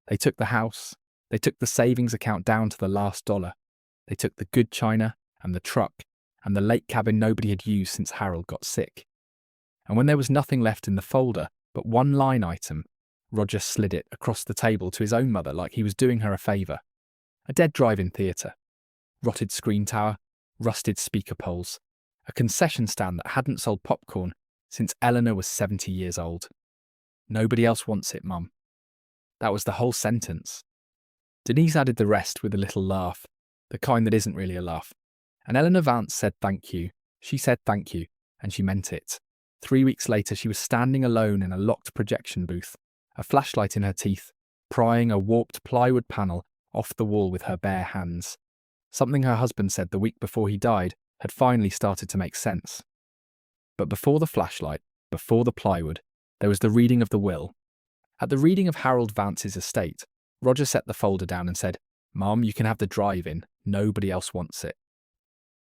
They took the house. They took the savings account down to the last dollar. They took the good china and the truck and the lake cabin nobody had used since Harold got sick. And when there was nothing left in the folder but one line item, Roger slid it across the table to his own mother like he was doing her a favour. A dead drive-in theatre, rotted screen tower, rusted speaker poles, a concession stand that hadn't sold popcorn since Eleanor was 70 years old. Nobody else wants it, Mum. That was the whole sentence. Denise added the rest with a little laugh, the kind that isn't really a laugh. And Eleanor Vance said thank you. She said thank you, and she meant it. 3 weeks later, she was standing alone in a locked projection booth, a flashlight in her teeth, prying a warped plywood panel off the wall with her bare hands. Something her husband said the week before he died had finally started to make sense. But before the flashlight, before the plywood, there was the reading of the will. At the reading of Harold Vance's estate, Roger set the folder down and said, "Mum, you can have the drive-in. Nobody else wants it."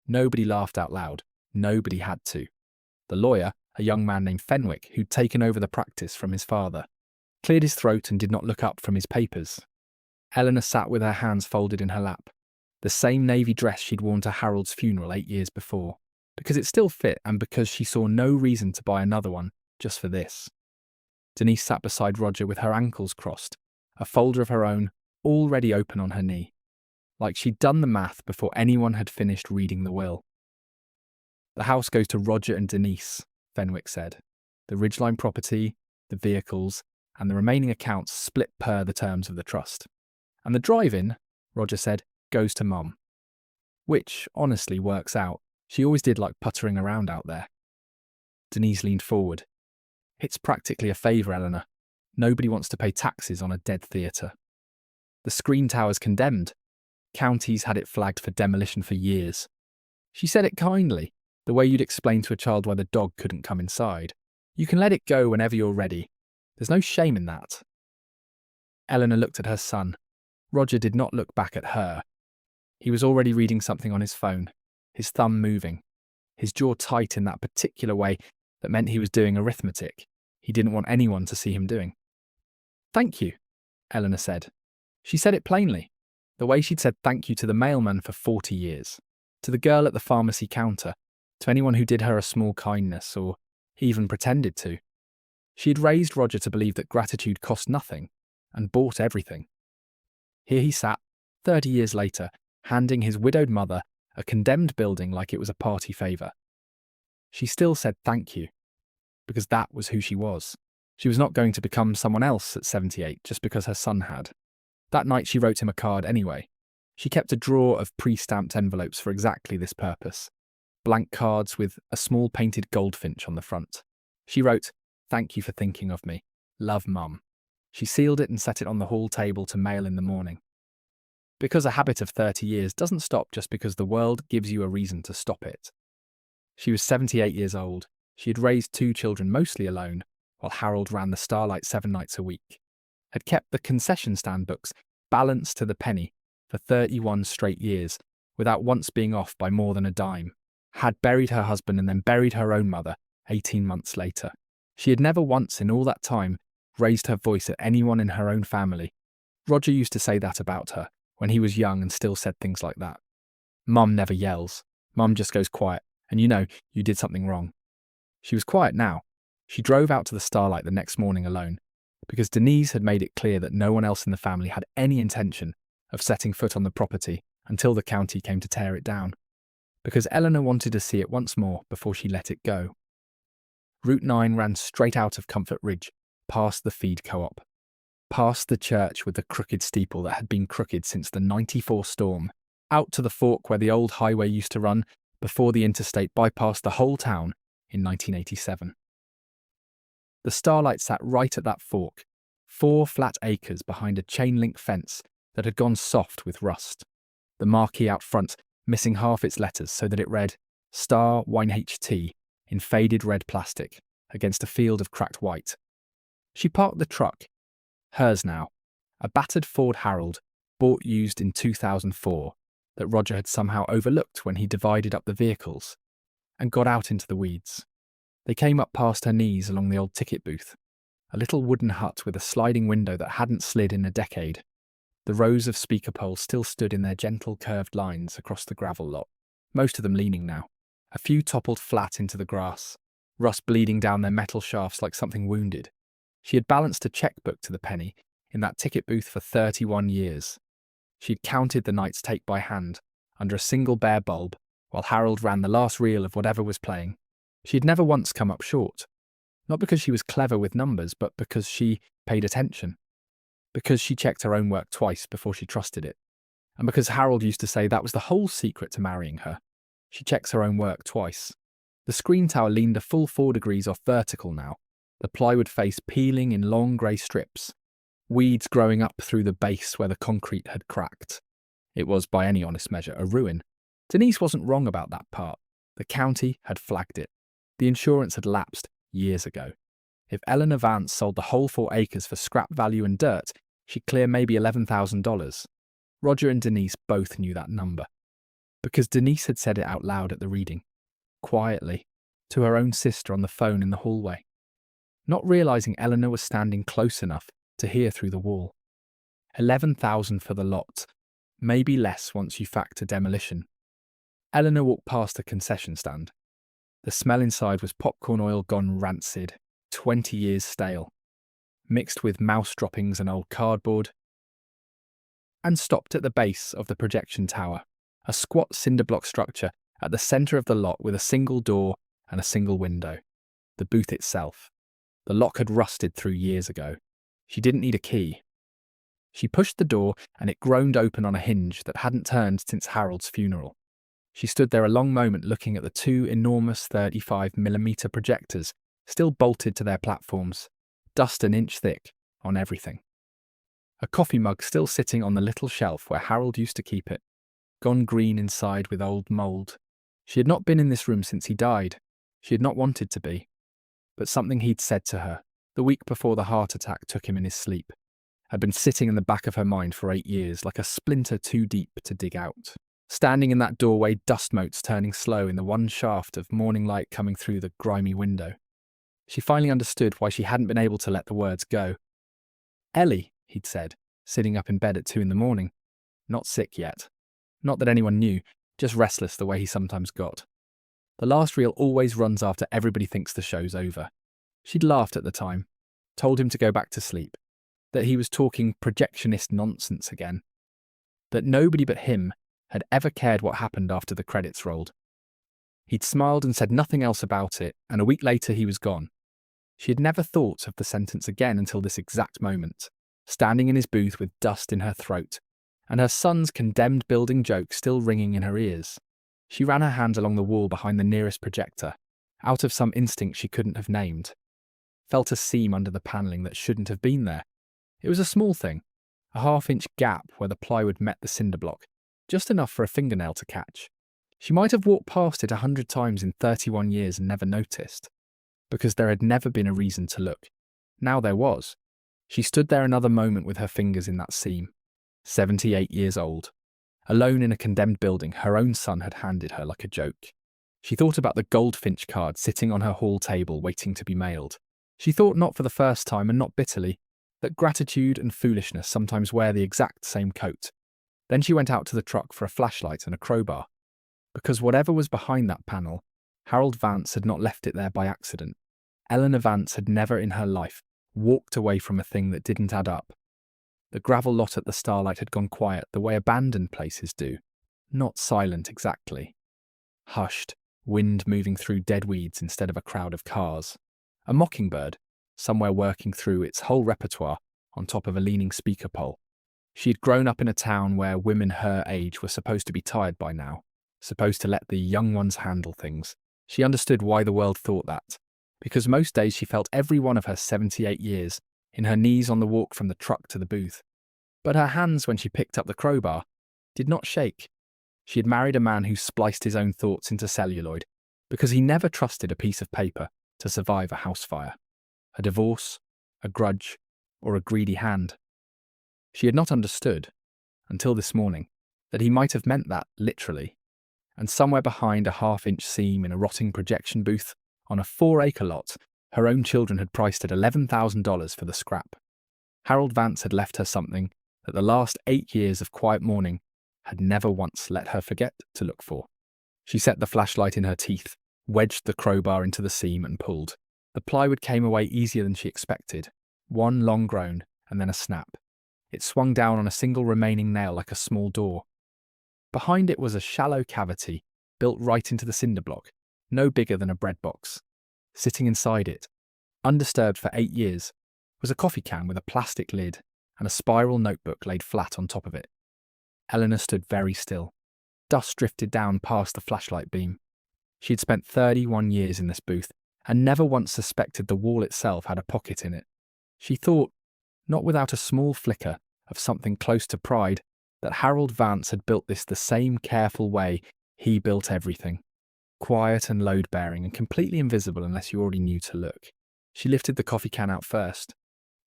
Nobody laughed out loud. Nobody had to. The lawyer, a young man named Fenwick, who'd taken over the practice from his father, cleared his throat and did not look up from his papers. Eleanor sat with her hands folded in her lap, the same navy dress she'd worn to Harold's funeral 8 years before, because it still fit and because she saw no reason to buy another one just for this. Denise sat beside Roger with her ankles crossed, a folder of her own already open on her knee, like she'd done the math before anyone had finished reading the will. "The house goes to Roger and Denise," Fenwick said. "The Ridgeline property, the vehicles, and the remaining accounts split per the terms of the trust. And the drive-in," Roger said, "goes to Mum." Which, honestly, works out. She always did like puttering around out there. Denise leaned forward. "It's practically a favour, Eleanor. Nobody wants to pay taxes on a dead theatre. The screen tower's condemned. Counties had it flagged for demolition for years." She said it kindly, the way you'd explain to a child why the dog couldn't come inside. "You can let it go whenever you're ready. There's no shame in that." Eleanor looked at her son. Roger did not look back at her. He was already reading something on his phone, his thumb moving, his jaw tight in that particular way that meant he was doing arithmetic he didn't want anyone to see him doing. "Thank you," Eleanor said. She said it plainly, the way she'd said thank you to the mailman for 40 years, to the girl at the pharmacy counter, to anyone who did her a small kindness or even pretended to. She had raised Roger to believe that gratitude cost nothing and bought everything. Here he sat, 30 years later, handing his widowed mother a condemned building like it was a party favour. She still said thank you, because that was who she was. She was not going to become someone else at 78 just because her son had. That night she wrote him a card anyway. She kept a drawer of pre-stamped envelopes for exactly this purpose. Blank cards with a small painted goldfinch on the front. She wrote, "Thank you for thinking of me. Love, Mum." She sealed it and set it on the hall table to mail in the morning. Because a habit of 30 years doesn't stop just because the world gives you a reason to stop it. She was 78 years old. She had raised 2 children mostly alone, while Harold ran the Starlight 7 nights a week. Had kept the concession stand books balanced to the penny for 31 straight years, without once being off by more than a dime. Had buried her husband and then buried her own mother 18 months later. She had never once in all that time raised her voice at anyone in her own family. Roger used to say that about her when he was young and still said things like that. "Mum never yells. Mum just goes quiet, and you know you did something wrong." She was quiet now. She drove out to the Starlight the next morning alone, because Denise had made it clear that no one else in the family had any intention of setting foot on the property until the county came to tear it down, because Eleanor wanted to see it once more before she let it go. Route 9 ran straight out of Comfort Ridge, past the feed co-op, past the church with the crooked steeple that had been crooked since the '94 storm, out to the fork where the old highway used to run before the interstate bypassed the whole town in 1987. The Starlight sat right at that fork, 4 flat acres behind a chain-link fence that had gone soft with rust, the marquee out front missing half its letters so that it read Star Wine HT in faded red plastic against a field of cracked white. She parked the truck, hers now, a battered Ford Harold, bought used in 2004, that Roger had somehow overlooked when he divided up the vehicles, and got out into the weeds. They came up past her knees along the old ticket booth, a little wooden hut with a sliding window that hadn't slid in a decade. The rows of speaker poles still stood in their gentle curved lines across the gravel lot, most of them leaning now. A few toppled flat into the grass, rust bleeding down their metal shafts like something wounded. She had balanced a checkbook to the penny in that ticket booth for 31 years. She'd counted the night's tape by hand, under a single bare bulb, while Harold ran the last reel of whatever was playing. She had never once come up short. Not because she was clever with numbers, but because she paid attention. Because she checked her own work twice before she trusted it. And because Harold used to say that was the whole secret to marrying her. She checks her own work twice. The screen tower leaned a full 4 degrees off vertical now, the plywood face peeling in long grey strips, weeds growing up through the base where the concrete had cracked. It was, by any honest measure, a ruin. Denise wasn't wrong about that part. The county had flagged it. The insurance had lapsed years ago. If Eleanor Vance sold the whole 4 acres for scrap value and dirt, she'd clear maybe $11,000. Roger and Denise both knew that number. Because Denise had said it out loud at the reading, quietly, to her own sister on the phone in the hallway, not realising Eleanor was standing close enough to hear through the wall. 11,000 for the lot, maybe less once you factor demolition. Eleanor walked past a concession stand. The smell inside was popcorn oil gone rancid, 20 years stale, mixed with mouse droppings and old cardboard, and stopped at the base of the projection tower, a squat cinder block structure at the centre of the lot with a single door and a single window. The booth itself. The lock had rusted through years ago. She didn't need a key. She pushed the door and it groaned open on a hinge that hadn't turned since Harold's funeral. She stood there a long moment looking at the 2 enormous 35mm projectors still bolted to their platforms, dust an inch thick on everything. A coffee mug still sitting on the little shelf where Harold used to keep it, gone green inside with old mould. She had not been in this room since he died. She had not wanted to be. But something he'd said to her, the week before the heart attack took him in his sleep, had been sitting in the back of her mind for 8 years, like a splinter too deep to dig out. Standing in that doorway, dust motes turning slow in the one shaft of morning light coming through the grimy window. She finally understood why she hadn't been able to let the words go. Ellie, he'd said, sitting up in bed at 2 in the morning. Not sick yet. Not that anyone knew, just restless the way he sometimes got. The last reel always runs after everybody thinks the show's over. She'd laughed at the time, told him to go back to sleep, that he was talking projectionist nonsense again, that nobody but him had ever cared what happened after the credits rolled. He'd smiled and said nothing else about it, and a week later he was gone. She had never thought of the sentence again until this exact moment, standing in his booth with dust in her throat, and her son's condemned building joke still ringing in her ears. She ran her hand along the wall behind the nearest projector, out of some instinct she couldn't have named. Felt a seam under the panelling that shouldn't have been there. It was a small thing, a half-inch gap where the plywood met the cinder block, just enough for a fingernail to catch. She might have walked past it 100 times in 31 years and never noticed, because there had never been a reason to look. Now there was. She stood there another moment with her fingers in that seam, 78 years old. Alone in a condemned building her own son had handed her like a joke. She thought about the goldfinch card sitting on her hall table waiting to be mailed. She thought, not for the first time and not bitterly, that gratitude and foolishness sometimes wear the exact same coat. Then she went out to the truck for a flashlight and a crowbar. Because whatever was behind that panel, Harold Vance had not left it there by accident. Eleanor Vance had never in her life walked away from a thing that didn't add up. The gravel lot at the Starlight had gone quiet the way abandoned places do. Not silent exactly. Hushed, wind moving through dead weeds instead of a crowd of cars. A mockingbird, somewhere working through its whole repertoire on top of a leaning speaker pole. She had grown up in a town where women her age were supposed to be tired by now, supposed to let the young ones handle things. She understood why the world thought that, because most days she felt every one of her 78 years in her knees on the walk from the truck to the booth. But her hands, when she picked up the crowbar, did not shake. She had married a man who spliced his own thoughts into celluloid, because he never trusted a piece of paper to survive a house fire, a divorce, a grudge, or a greedy hand. She had not understood, until this morning, that he might have meant that literally, and somewhere behind a half-inch seam in a rotting projection booth on a 4-acre lot Her own children had priced it $11,000 for the scrap. Harold Vance had left her something that the last 8 years of quiet mourning had never once let her forget to look for. She set the flashlight in her teeth, wedged the crowbar into the seam and pulled. The plywood came away easier than she expected. One long groan and then a snap. It swung down on a single remaining nail like a small door. Behind it was a shallow cavity built right into the cinder block, no bigger than a bread box. Sitting inside it, undisturbed for 8 years, was a coffee can with a plastic lid and a spiral notebook laid flat on top of it. Eleanor stood very still. Dust drifted down past the flashlight beam. She had spent 31 years in this booth and never once suspected the wall itself had a pocket in it. She thought, not without a small flicker of something close to pride, that Harold Vance had built this the same careful way he built everything. Quiet and load-bearing and completely invisible unless you already knew to look. She lifted the coffee can out first.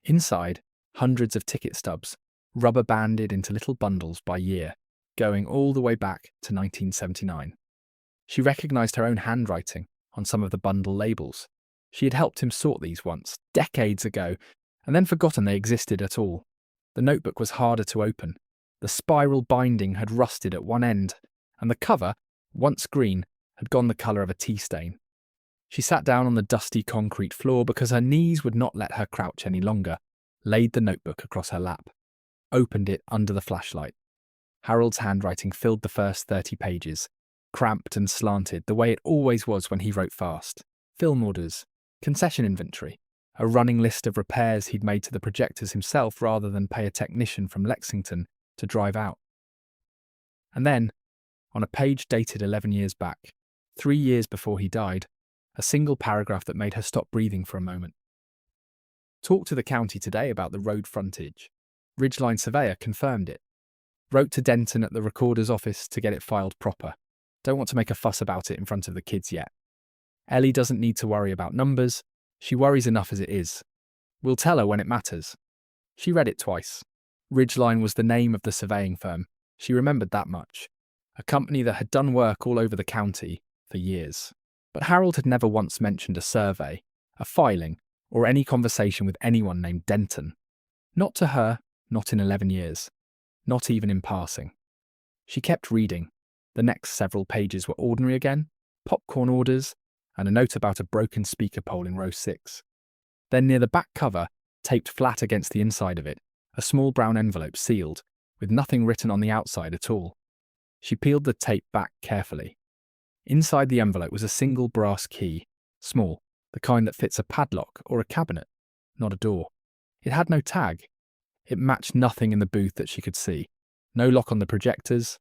Inside, hundreds of ticket stubs, rubber-banded into little bundles by year, going all the way back to 1979. She recognised her own handwriting on some of the bundle labels. She had helped him sort these once, decades ago, and then forgotten they existed at all. The notebook was harder to open. The spiral binding had rusted at one end, and the cover, once green, had gone the colour of a tea stain. She sat down on the dusty concrete floor because her knees would not let her crouch any longer, laid the notebook across her lap, opened it under the flashlight. Harold's handwriting filled the first 30 pages, cramped and slanted the way it always was when he wrote fast. Film orders, concession inventory, a running list of repairs he'd made to the projectors himself rather than pay a technician from Lexington to drive out. And then, on a page dated 11 years back, 3 years before he died, a single paragraph that made her stop breathing for a moment. Talked to the county today about the road frontage. Ridgeline surveyor confirmed it. Wrote to Denton at the recorder's office to get it filed proper. Don't want to make a fuss about it in front of the kids yet. Ellie doesn't need to worry about numbers. She worries enough as it is. We'll tell her when it matters. She read it twice. Ridgeline was the name of the surveying firm. She remembered that much. A company that had done work all over the county for years. But Harold had never once mentioned a survey, a filing, or any conversation with anyone named Denton. Not to her, not in 11 years. Not even in passing. She kept reading. The next several pages were ordinary again, popcorn orders, and a note about a broken speaker pole in row 6. Then near the back cover, taped flat against the inside of it, a small brown envelope sealed, with nothing written on the outside at all. She peeled the tape back carefully. Inside the envelope was a single brass key, small, the kind that fits a padlock or a cabinet, not a door. It had no tag. It matched nothing in the booth that she could see. No lock on the projectors,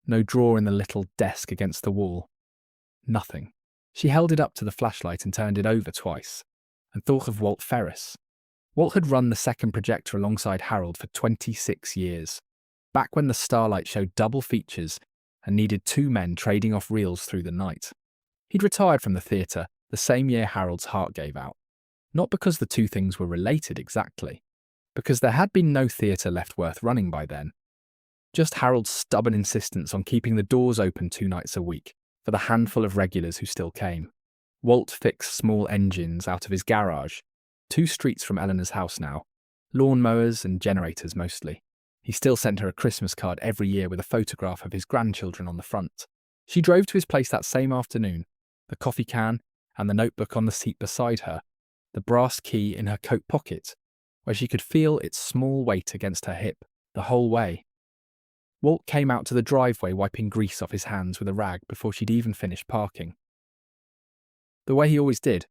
no drawer in the little desk against the wall. Nothing. She held it up to the flashlight and turned it over twice, and thought of Walt Ferris. Walt had run the second projector alongside Harold for 26 years, back when the Starlight showed double features and needed 2 men trading off reels through the night. He'd retired from the theatre the same year Harold's heart gave out, not because the two things were related exactly, because there had been no theatre left worth running by then. Just Harold's stubborn insistence on keeping the doors open 2 nights a week for the handful of regulars who still came. Walt fixed small engines out of his garage, 2 streets from Eleanor's house now, lawn mowers and generators mostly. He still sent her a Christmas card every year with a photograph of his grandchildren on the front. She drove to his place that same afternoon, the coffee can and the notebook on the seat beside her, the brass key in her coat pocket, where she could feel its small weight against her hip the whole way. Walt came out to the driveway wiping grease off his hands with a rag before she'd even finished parking. The way he always did,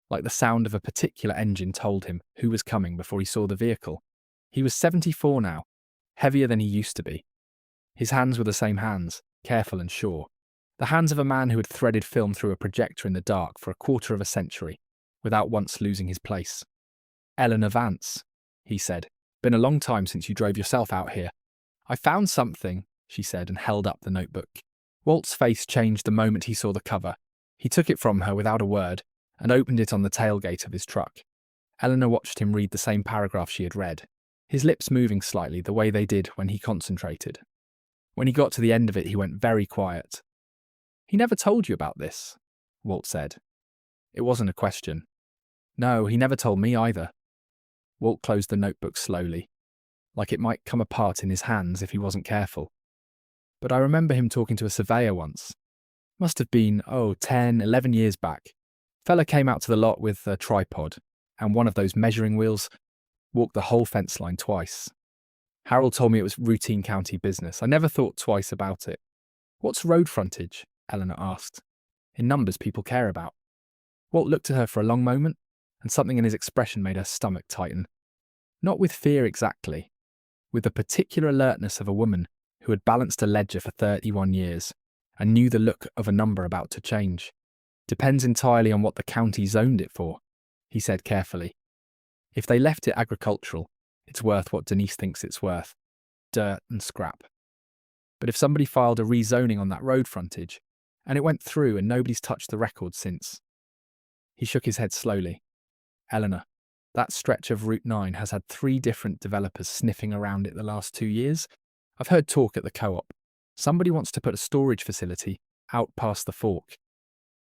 like the sound of a particular engine told him who was coming before he saw the vehicle. He was 74 now, heavier than he used to be. His hands were the same hands, careful and sure. The hands of a man who had threaded film through a projector in the dark for a quarter of a century, without once losing his place. "Eleanor Vance," he said. "Been a long time since you drove yourself out here." "I found something," she said, and held up the notebook. Walt's face changed the moment he saw the cover. He took it from her without a word and opened it on the tailgate of his truck. Eleanor watched him read the same paragraph she had read, his lips moving slightly the way they did when he concentrated. When he got to the end of it, he went very quiet. "He never told you about this," Walt said. It wasn't a question. No, he never told me either. Walt closed the notebook slowly, like it might come apart in his hands if he wasn't careful. But I remember him talking to a surveyor once. Must have been, 10, 11 years back. Fella came out to the lot with a tripod and one of those measuring wheels, walked the whole fence line twice. Harold told me it was routine county business. I never thought twice about it. What's road frontage? Eleanor asked. In numbers people care about. Walt looked at her for a long moment, and something in his expression made her stomach tighten. Not with fear exactly, with the particular alertness of a woman who had balanced a ledger for 31 years and knew the look of a number about to change. Depends entirely on what the county zoned it for, he said carefully. If they left it agricultural, it's worth what Denise thinks it's worth. Dirt and scrap. But if somebody filed a rezoning on that road frontage, and it went through and nobody's touched the record since. He shook his head slowly. Eleanor, that stretch of Route 9 has had 3 different developers sniffing around it the last 2 years. I've heard talk at the co-op. Somebody wants to put a storage facility out past the fork.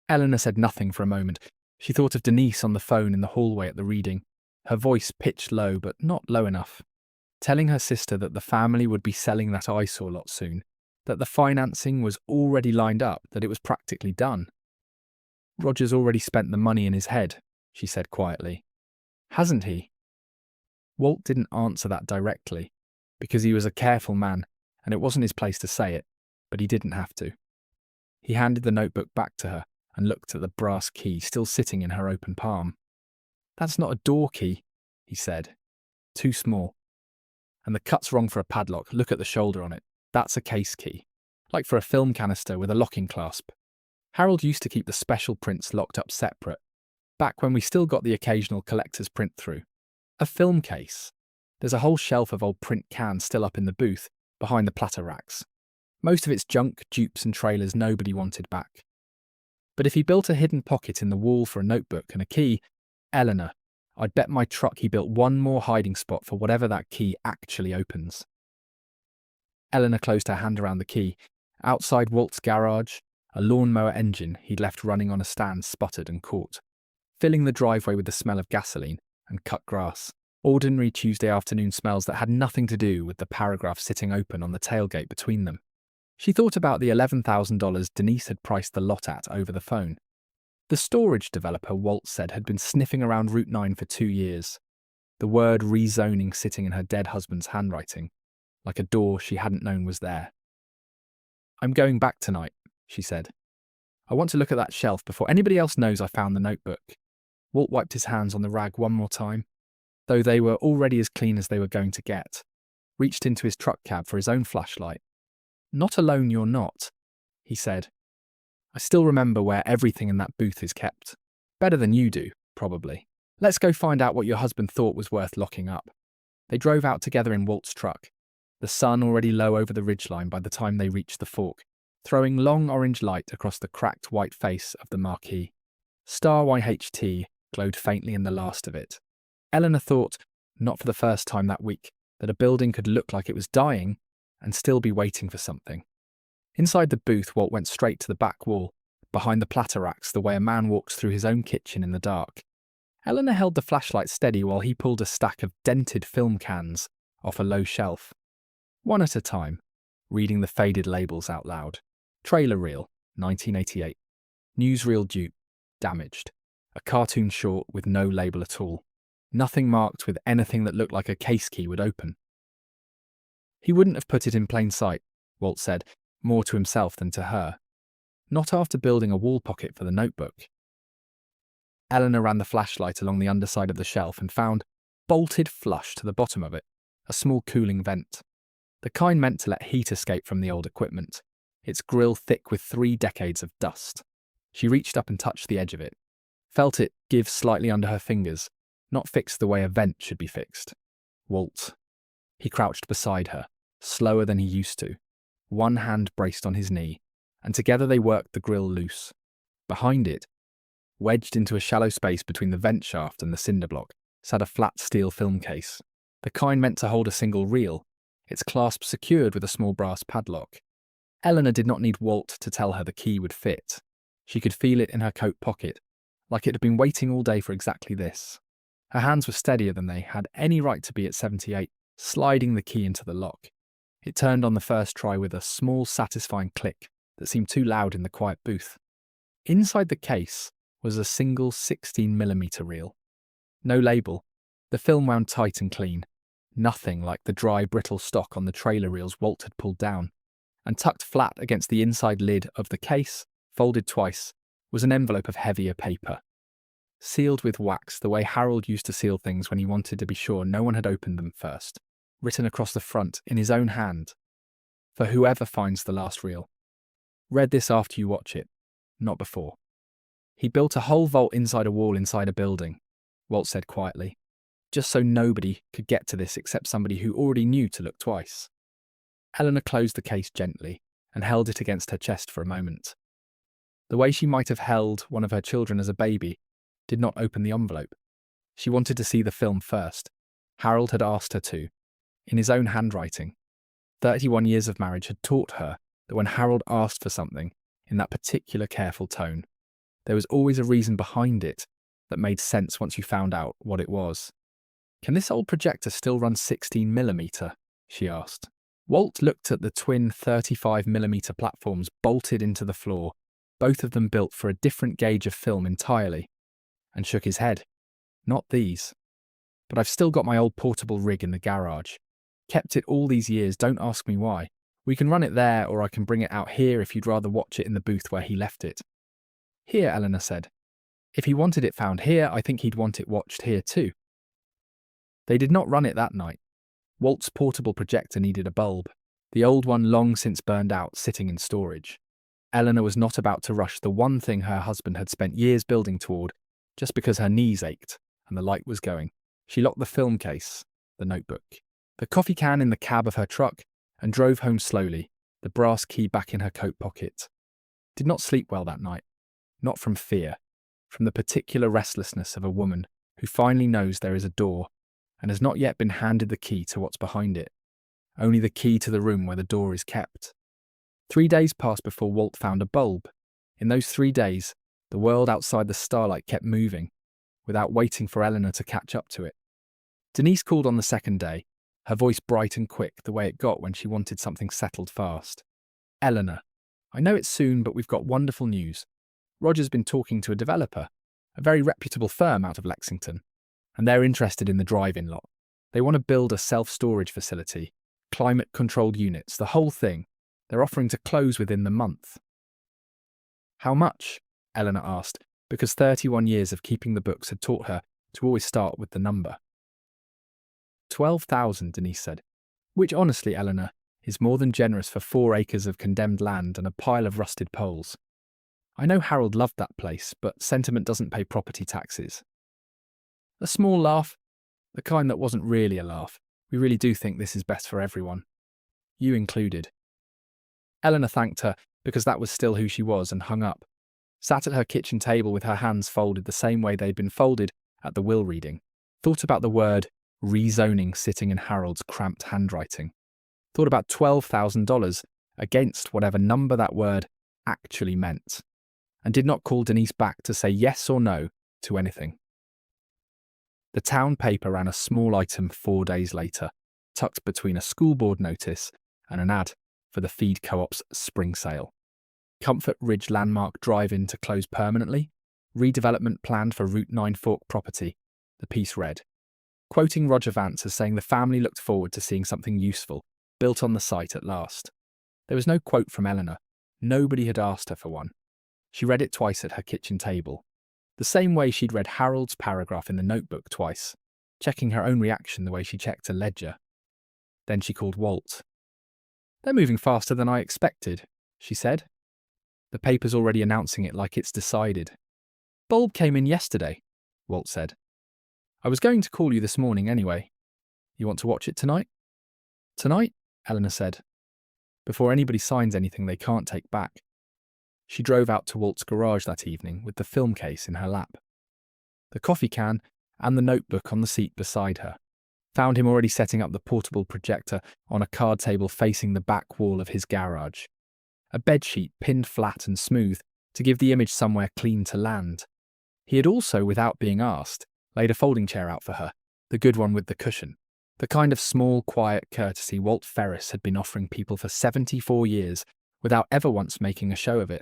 Eleanor said nothing for a moment. She thought of Denise on the phone in the hallway at the reading, her voice pitched low but not low enough, telling her sister that the family would be selling that eyesore lot soon, that the financing was already lined up, that it was practically done. Roger's already spent the money in his head, she said quietly. Hasn't he? Walt didn't answer that directly, because he was a careful man, and it wasn't his place to say it, but he didn't have to. He handed the notebook back to her and looked at the brass key still sitting in her open palm. That's not a door key, he said. Too small. And the cut's wrong for a padlock. Look at the shoulder on it. That's a case key. Like for a film canister with a locking clasp. Harold used to keep the special prints locked up separate, back when we still got the occasional collector's print through. A film case. There's a whole shelf of old print cans still up in the booth, behind the platter racks. Most of it's junk, dupes and trailers nobody wanted back. But if he built a hidden pocket in the wall for a notebook and a key, Eleanor, I'd bet my truck he built one more hiding spot for whatever that key actually opens. Eleanor closed her hand around the key. Outside Walt's garage, a lawnmower engine he'd left running on a stand sputtered and caught, filling the driveway with the smell of gasoline and cut grass. Ordinary Tuesday afternoon smells that had nothing to do with the paragraph sitting open on the tailgate between them. She thought about the $11,000 Denise had priced the lot at over the phone. The storage developer, Walt said, had been sniffing around Route 9 for 2 years, the word rezoning sitting in her dead husband's handwriting, like a door she hadn't known was there. I'm going back tonight, she said. I want to look at that shelf before anybody else knows I found the notebook. Walt wiped his hands on the rag one more time, though they were already as clean as they were going to get, reached into his truck cab for his own flashlight. Not alone you're not, he said. I still remember where everything in that booth is kept. Better than you do, probably. Let's go find out what your husband thought was worth locking up. They drove out together in Walt's truck, the sun already low over the ridgeline by the time they reached the fork, throwing long orange light across the cracked white face of the marquee. Star YHT glowed faintly in the last of it. Eleanor thought, not for the first time that week, that a building could look like it was dying and still be waiting for something. Inside the booth, Walt went straight to the back wall, behind the platter racks the way a man walks through his own kitchen in the dark. Eleanor held the flashlight steady while he pulled a stack of dented film cans off a low shelf. One at a time, reading the faded labels out loud. Trailer reel, 1988. Newsreel dupe, damaged. A cartoon short with no label at all. Nothing marked with anything that looked like a case key would open. He wouldn't have put it in plain sight, Walt said, more to himself than to her. Not after building a wall pocket for the notebook. Eleanor ran the flashlight along the underside of the shelf and found, bolted flush to the bottom of it, a small cooling vent. The kind meant to let heat escape from the old equipment, its grill thick with 3 decades of dust. She reached up and touched the edge of it, felt it give slightly under her fingers, not fixed the way a vent should be fixed. Walt. He crouched beside her, slower than he used to, one hand braced on his knee, and together they worked the grill loose. Behind it, wedged into a shallow space between the vent shaft and the cinder block, sat a flat steel film case, the kind meant to hold a single reel, its clasp secured with a small brass padlock. Eleanor did not need Walt to tell her the key would fit. She could feel it in her coat pocket, like it had been waiting all day for exactly this. Her hands were steadier than they had any right to be at 78, sliding the key into the lock. It turned on the first try with a small, satisfying click that seemed too loud in the quiet booth. Inside the case was a single 16mm reel. No label. The film wound tight and clean. Nothing like the dry, brittle stock on the trailer reels Walt had pulled down. And tucked flat against the inside lid of the case, folded twice, was an envelope of heavier paper. Sealed with wax the way Harold used to seal things when he wanted to be sure no one had opened them first. Written across the front in his own hand. For whoever finds the last reel. Read this after you watch it, not before. He built a whole vault inside a wall inside a building, Walt said quietly, just so nobody could get to this except somebody who already knew to look twice. Eleanor closed the case gently and held it against her chest for a moment. The way she might have held one of her children as a baby, did not open the envelope. She wanted to see the film first. Harold had asked her to, in his own handwriting. 31 years of marriage had taught her that when Harold asked for something in that particular careful tone, there was always a reason behind it that made sense once you found out what it was. "Can this old projector still run 16mm?" she asked. Walt looked at the twin 35mm platforms bolted into the floor, both of them built for a different gauge of film entirely, and shook his head. "Not these. But I've still got my old portable rig in the garage. Kept it all these years, don't ask me why. We can run it there, or I can bring it out here if you'd rather watch it in the booth where he left it." "Here," Eleanor said. "If he wanted it found here, I think he'd want it watched here too." They did not run it that night. Walt's portable projector needed a bulb, the old one long since burned out, sitting in storage. Eleanor was not about to rush the one thing her husband had spent years building toward, just because her knees ached and the light was going. She locked the film case, the notebook, the coffee can in the cab of her truck, and drove home slowly, the brass key back in her coat pocket. Did not sleep well that night. Not from fear, from the particular restlessness of a woman who finally knows there is a door and has not yet been handed the key to what's behind it, only the key to the room where the door is kept. 3 days passed before Walt found a bulb. In those 3 days, the world outside the starlight kept moving, without waiting for Eleanor to catch up to it. Denise called on the second day, her voice bright and quick the way it got when she wanted something settled fast. "Eleanor, I know it's soon, but we've got wonderful news. Roger's been talking to a developer, a very reputable firm out of Lexington, and they're interested in the drive-in lot. They want to build a self-storage facility, climate-controlled units, the whole thing. They're offering to close within the month." "How much?" Eleanor asked, because 31 years of keeping the books had taught her to always start with the number. 12,000, Denise said, which honestly, Eleanor, is more than generous for 4 acres of condemned land and a pile of rusted poles. I know Harold loved that place, but sentiment doesn't pay property taxes. A small laugh, the kind that wasn't really a laugh. We really do think this is best for everyone. You included. Eleanor thanked her, because that was still who she was, and hung up. Sat at her kitchen table with her hands folded the same way they'd been folded at the will reading. Thought about the word rezoning sitting in Harold's cramped handwriting. Thought about $12,000 against whatever number that word actually meant. And did not call Denise back to say yes or no to anything. The town paper ran a small item 4 days later, tucked between a school board notice and an ad for the Feed Co-op's spring sale. Comfort Ridge Landmark Drive-In to close permanently, redevelopment planned for Route 9 Fork property, the piece read. Quoting Roger Vance as saying the family looked forward to seeing something useful built on the site at last. There was no quote from Eleanor. Nobody had asked her for one. She read it twice at her kitchen table, the same way she'd read Harold's paragraph in the notebook twice, checking her own reaction the way she checked a ledger. Then she called Walt. "They're moving faster than I expected," she said. "The paper's already announcing it like it's decided." "Bulb came in yesterday," Walt said. "I was going to call you this morning anyway. You want to watch it tonight?" "Tonight?" Eleanor said. "Before anybody signs anything they can't take back." She drove out to Walt's garage that evening with the film case in her lap, the coffee can and the notebook on the seat beside her. Found him already setting up the portable projector on a card table facing the back wall of his garage. A bedsheet pinned flat and smooth to give the image somewhere clean to land. He had also, without being asked, laid a folding chair out for her, the good one with the cushion. The kind of small, quiet courtesy Walt Ferris had been offering people for 74 years without ever once making a show of it.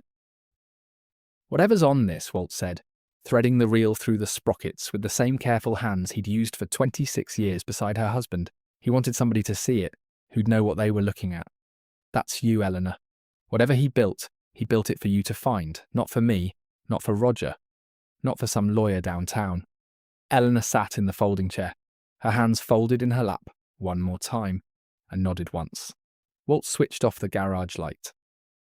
"Whatever's on this," Walt said, threading the reel through the sprockets with the same careful hands he'd used for 26 years beside her husband. He wanted somebody to see it, who'd know what they were looking at. "That's you, Eleanor. Whatever he built it for you to find, not for me, not for Roger, not for some lawyer downtown." Eleanor sat in the folding chair, her hands folded in her lap one more time, and nodded once. Walt switched off the garage light.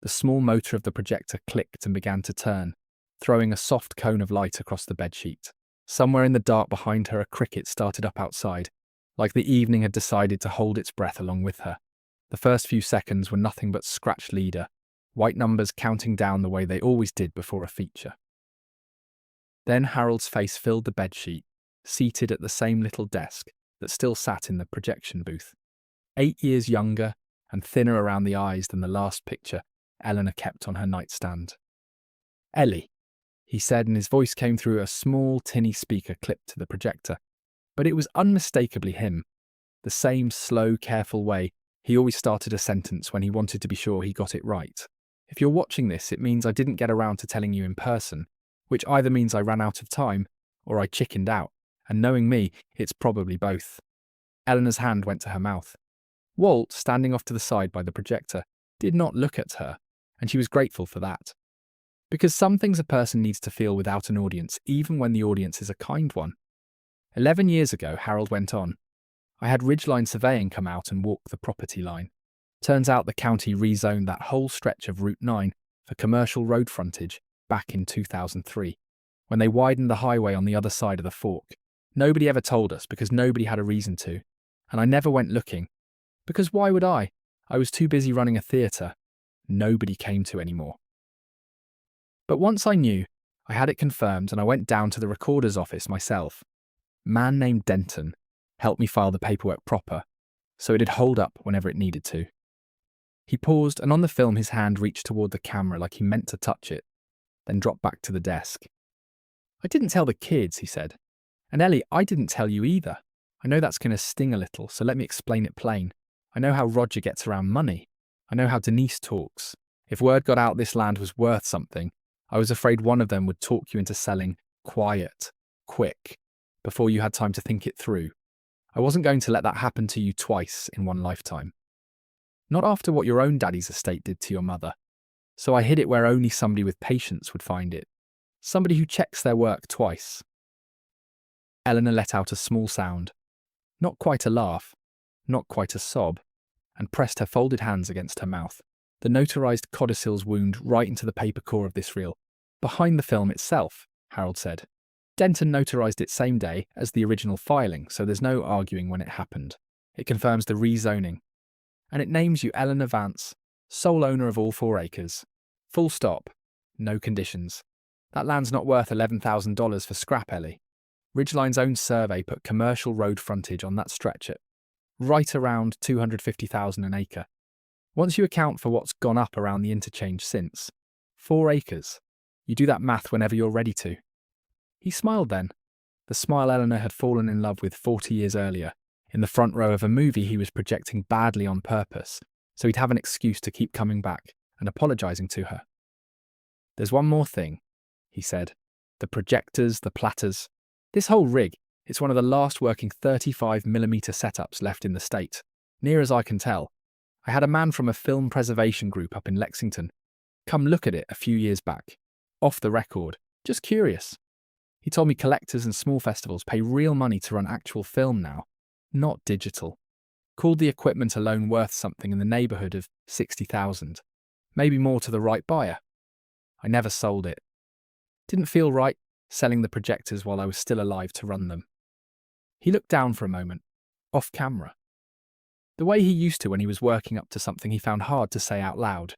The small motor of the projector clicked and began to turn, throwing a soft cone of light across the bedsheet. Somewhere in the dark behind her, a cricket started up outside, like the evening had decided to hold its breath along with her. The first few seconds were nothing but scratched leader, white numbers counting down the way they always did before a feature. Then Harold's face filled the bedsheet, seated at the same little desk that still sat in the projection booth. 8 years younger and thinner around the eyes than the last picture Eleanor kept on her nightstand. "Ellie," he said, and his voice came through a small, tinny speaker clipped to the projector. But it was unmistakably him, the same slow, careful way he always started a sentence when he wanted to be sure he got it right. "If you're watching this, it means I didn't get around to telling you in person, which either means I ran out of time or I chickened out, and knowing me, it's probably both." Eleanor's hand went to her mouth. Walt, standing off to the side by the projector, did not look at her, and she was grateful for that. Because some things a person needs to feel without an audience, even when the audience is a kind one. 11 years ago, Harold went on, I had Ridgeline Surveying come out and walk the property line. Turns out the county rezoned that whole stretch of Route 9 for commercial road frontage back in 2003, when they widened the highway on the other side of the fork. Nobody ever told us because nobody had a reason to, and I never went looking. Because why would I? I was too busy running a theatre. Nobody came to anymore. But once I knew, I had it confirmed and I went down to the recorder's office myself. Man named Denton helped me file the paperwork proper, so it'd hold up whenever it needed to. He paused, and on the film his hand reached toward the camera like he meant to touch it, then dropped back to the desk. "I didn't tell the kids," he said. "And Ellie, I didn't tell you either. I know that's going to sting a little, so let me explain it plain. I know how Roger gets around money. I know how Denise talks. If word got out this land was worth something, I was afraid one of them would talk you into selling quiet, quick, before you had time to think it through. I wasn't going to let that happen to you twice in one lifetime. Not after what your own daddy's estate did to your mother. So I hid it where only somebody with patience would find it. Somebody who checks their work twice." Eleanor let out a small sound. Not quite a laugh, not quite a sob, and pressed her folded hands against her mouth. The notarized codicils wound right into the paper core of this reel. "Behind the film itself," Harold said. "Denton notarized it same day as the original filing, so there's no arguing when it happened. It confirms the rezoning. And it names you Eleanor Vance, sole owner of all 4 acres. Full stop. No conditions. That land's not worth $11,000 for scrap, Ellie. Ridgeline's own survey put commercial road frontage on that stretch at right around $250,000 an acre. Once you account for what's gone up around the interchange since, 4 acres. You do that math whenever you're ready to." He smiled then, the smile Eleanor had fallen in love with 40 years earlier, in the front row of a movie he was projecting badly on purpose, so he'd have an excuse to keep coming back and apologising to her. "There's one more thing," he said. "The projectors, the platters. This whole rig, it's one of the last working 35mm setups left in the state, near as I can tell. I had a man from a film preservation group up in Lexington come look at it a few years back, off the record, just curious. He told me collectors and small festivals pay real money to run actual film now, not digital. Called the equipment alone worth something in the neighbourhood of 60,000, maybe more to the right buyer. I never sold it. Didn't feel right selling the projectors while I was still alive to run them." He looked down for a moment, off camera. The way he used to when he was working up to something he found hard to say out loud.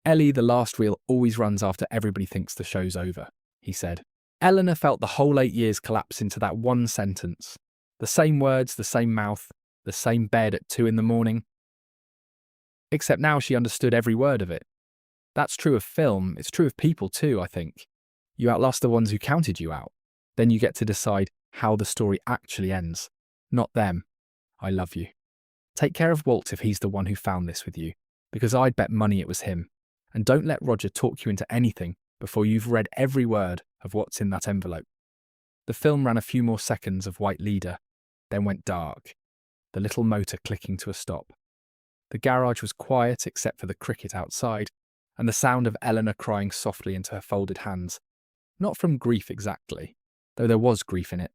"Ellie, the last reel always runs after everybody thinks the show's over," he said. Eleanor felt the whole 8 years collapse into that one sentence. The same words, the same mouth, the same bed at 2 a.m. Except now she understood every word of it. That's true of film, it's true of people too, I think. You outlast the ones who counted you out. Then you get to decide how the story actually ends. Not them. I love you. Take care of Walt if he's the one who found this with you, because I'd bet money it was him. And don't let Roger talk you into anything before you've read every word of what's in that envelope. The film ran a few more seconds of White Leader, then went dark, the little motor clicking to a stop. The garage was quiet except for the cricket outside, and the sound of Eleanor crying softly into her folded hands. Not from grief exactly, though there was grief in it,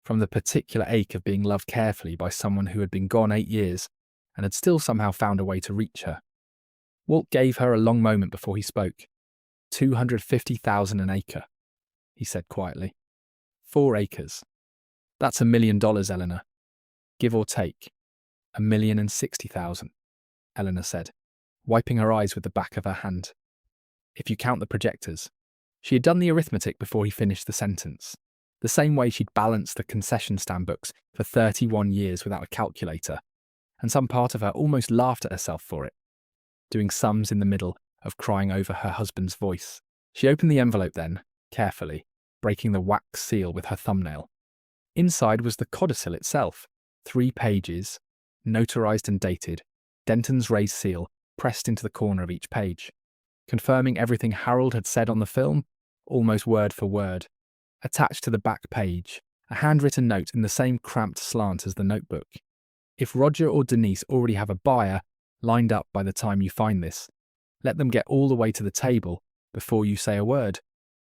from the particular ache of being loved carefully by someone who had been gone 8 years and had still somehow found a way to reach her. Walt gave her a long moment before he spoke. 250,000 an acre, he said quietly. 4 acres. That's $1 million, Eleanor. Give or take. 1,060,000, Eleanor said, wiping her eyes with the back of her hand. If you count the projectors. She had done the arithmetic before he finished the sentence, the same way she'd balanced the concession stand books for 31 years without a calculator, and some part of her almost laughed at herself for it, doing sums in the middle of crying over her husband's voice. She opened the envelope then, carefully, breaking the wax seal with her thumbnail. Inside was the codicil itself, 3 pages, notarized and dated, Denton's raised seal pressed into the corner of each page, confirming everything Harold had said on the film, almost word for word. Attached to the back page, a handwritten note in the same cramped slant as the notebook. If Roger or Denise already have a buyer lined up by the time you find this, let them get all the way to the table before you say a word.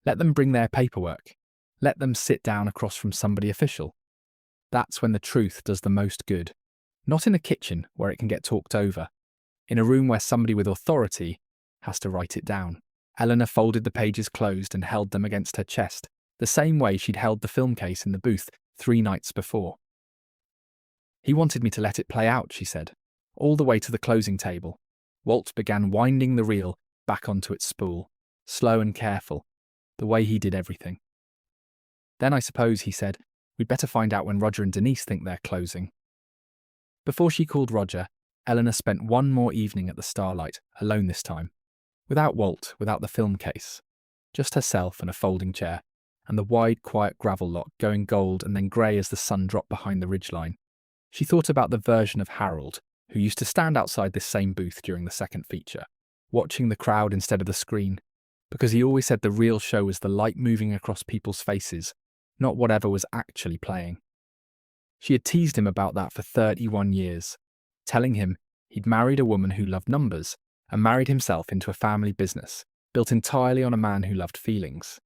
Let them bring their paperwork. Let them sit down across from somebody official. That's when the truth does the most good. Not in a kitchen where it can get talked over. In a room where somebody with authority has to write it down. Eleanor folded the pages closed and held them against her chest, the same way she'd held the film case in the booth 3 nights before. He wanted me to let it play out, she said, all the way to the closing table. Walt began winding the reel back onto its spool, slow and careful, the way he did everything. Then I suppose, he said, we'd better find out when Roger and Denise think they're closing. Before she called Roger, Eleanor spent one more evening at the Starlight, alone this time. Without Walt, without the film case. Just herself and a folding chair, and the wide, quiet gravel lot going gold and then grey as the sun dropped behind the ridgeline. She thought about the version of Harold, who used to stand outside this same booth during the second feature, watching the crowd instead of the screen, because he always said the real show was the light moving across people's faces, not whatever was actually playing. She had teased him about that for 31 years, telling him he'd married a woman who loved numbers and married himself into a family business built entirely on a man who loved feelings.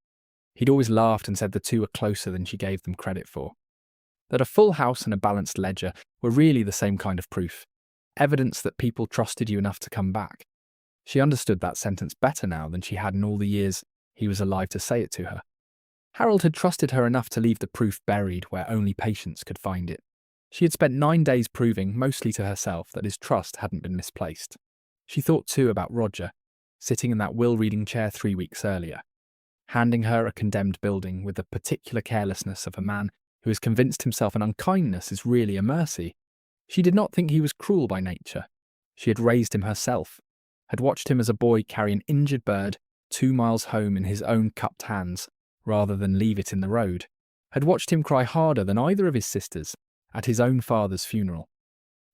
He'd always laughed and said the two were closer than she gave them credit for. That a full house and a balanced ledger were really the same kind of proof, evidence that people trusted you enough to come back. She understood that sentence better now than she had in all the years he was alive to say it to her. Harold had trusted her enough to leave the proof buried where only patience could find it. She had spent 9 days proving, mostly to herself, that his trust hadn't been misplaced. She thought too about Roger, sitting in that will-reading chair 3 weeks earlier, handing her a condemned building with the particular carelessness of a man who has convinced himself an unkindness is really a mercy. She did not think he was cruel by nature. She had raised him herself, had watched him as a boy carry an injured bird 2 miles home in his own cupped hands, rather than leave it in the road, had watched him cry harder than either of his sisters at his own father's funeral.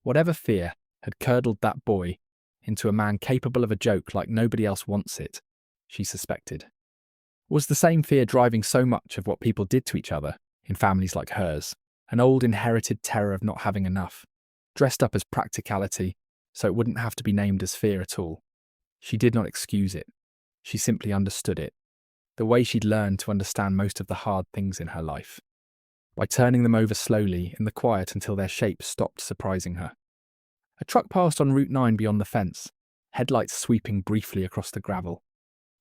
Whatever fear had curdled that boy into a man capable of a joke like nobody else wants it, she suspected. Was the same fear driving so much of what people did to each other in families like hers, an old inherited terror of not having enough, dressed up as practicality so it wouldn't have to be named as fear at all. She did not excuse it. She simply understood it, the way she'd learned to understand most of the hard things in her life, by turning them over slowly in the quiet until their shape stopped surprising her. A truck passed on Route 9 beyond the fence, headlights sweeping briefly across the gravel.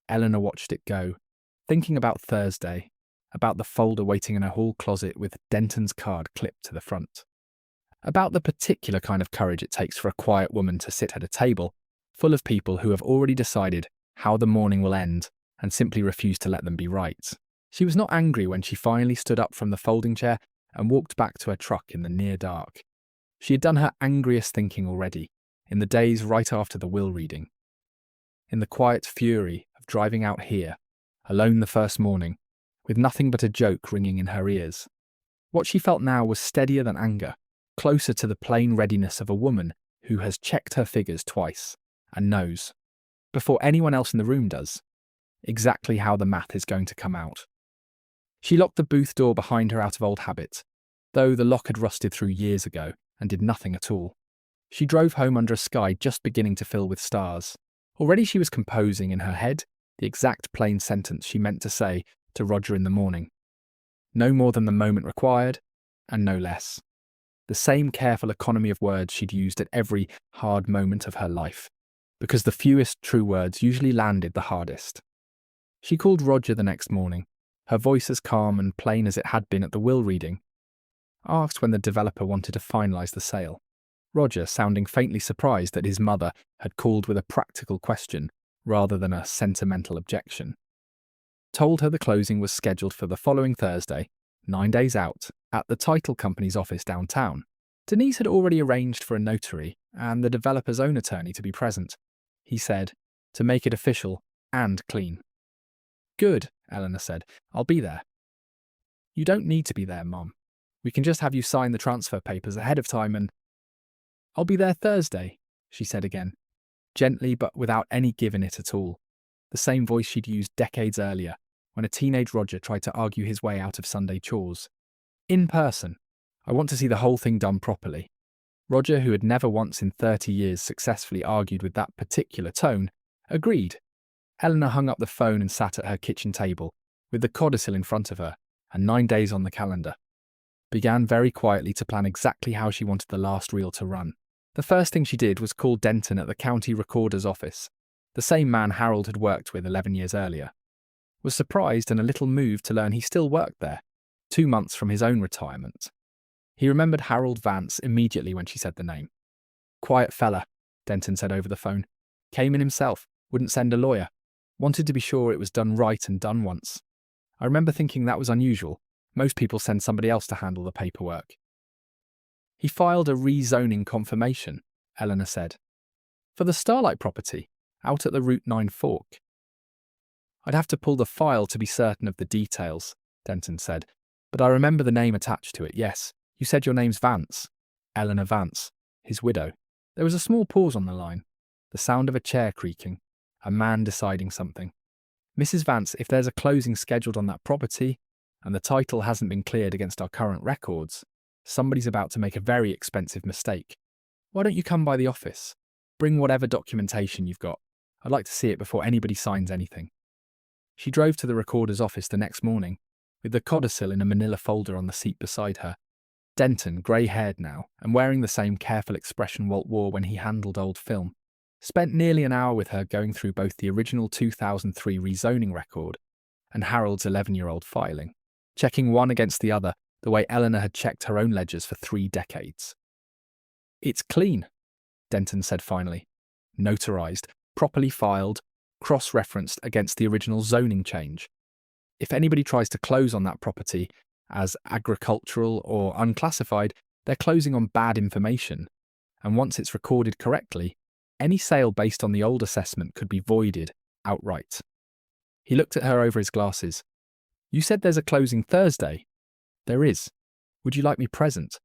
Eleanor watched it go, thinking about Thursday, about the folder waiting in her hall closet with Denton's card clipped to the front. About the particular kind of courage it takes for a quiet woman to sit at a table full of people who have already decided how the morning will end and simply refuse to let them be right. She was not angry when she finally stood up from the folding chair and walked back to her truck in the near dark. She had done her angriest thinking already, in the days right after the will reading. In the quiet fury of driving out here, alone the first morning, with nothing but a joke ringing in her ears. What she felt now was steadier than anger, closer to the plain readiness of a woman who has checked her figures twice and knows, before anyone else in the room does, exactly how the math is going to come out. She locked the booth door behind her out of old habit, though the lock had rusted through years ago and did nothing at all. She drove home under a sky just beginning to fill with stars. Already she was composing in her head the exact plain sentence she meant to say to Roger in the morning. No more than the moment required, and no less. The same careful economy of words she'd used at every hard moment of her life, because the fewest true words usually landed the hardest. She called Roger the next morning, her voice as calm and plain as it had been at the will reading. Asked when the developer wanted to finalise the sale. Roger, sounding faintly surprised that his mother had called with a practical question rather than a sentimental objection. Told her the closing was scheduled for the following Thursday, 9 days out, at the title company's office downtown. Denise had already arranged for a notary and the developer's own attorney to be present, he said, to make it official and clean. Good, Eleanor said. I'll be there. You don't need to be there, Mom. We can just have you sign the transfer papers ahead of time and… I'll be there Thursday, she said again, gently but without any give in it at all. The same voice she'd used decades earlier, when a teenage Roger tried to argue his way out of Sunday chores. In person. I want to see the whole thing done properly. Roger, who had never once in 30 years successfully argued with that particular tone, agreed. Eleanor hung up the phone and sat at her kitchen table, with the codicil in front of her, and 9 days on the calendar. Began very quietly to plan exactly how she wanted the last reel to run. The first thing she did was call Denton at the county recorder's office, the same man Harold had worked with 11 years earlier. Was surprised and a little moved to learn he still worked there, 2 months from his own retirement. He remembered Harold Vance immediately when she said the name. Quiet fella, Denton said over the phone. Came in himself, wouldn't send a lawyer. Wanted to be sure it was done right and done once. I remember thinking that was unusual. Most people send somebody else to handle the paperwork. He filed a rezoning confirmation, Eleanor said. For the Starlight property, out at the Route 9 fork. I'd have to pull the file to be certain of the details, Denton said, but I remember the name attached to it, yes. You said your name's Vance. Eleanor Vance, his widow. There was a small pause on the line, the sound of a chair creaking, a man deciding something. Mrs. Vance, if there's a closing scheduled on that property, and the title hasn't been cleared against our current records, somebody's about to make a very expensive mistake. Why don't you come by the office? Bring whatever documentation you've got. I'd like to see it before anybody signs anything. She drove to the recorder's office the next morning, with the codicil in a manila folder on the seat beside her. Denton, grey-haired now, and wearing the same careful expression Walt wore when he handled old film, spent nearly an hour with her going through both the original 2003 rezoning record and Harold's 11-year-old filing, checking one against the other the way Eleanor had checked her own ledgers for 3 decades. It's clean, Denton said finally. Notarized, properly filed, cross-referenced against the original zoning change. If anybody tries to close on that property as agricultural or unclassified, they're closing on bad information. And once it's recorded correctly, any sale based on the old assessment could be voided outright. He looked at her over his glasses. You said there's a closing Thursday. There is. Would you like me present?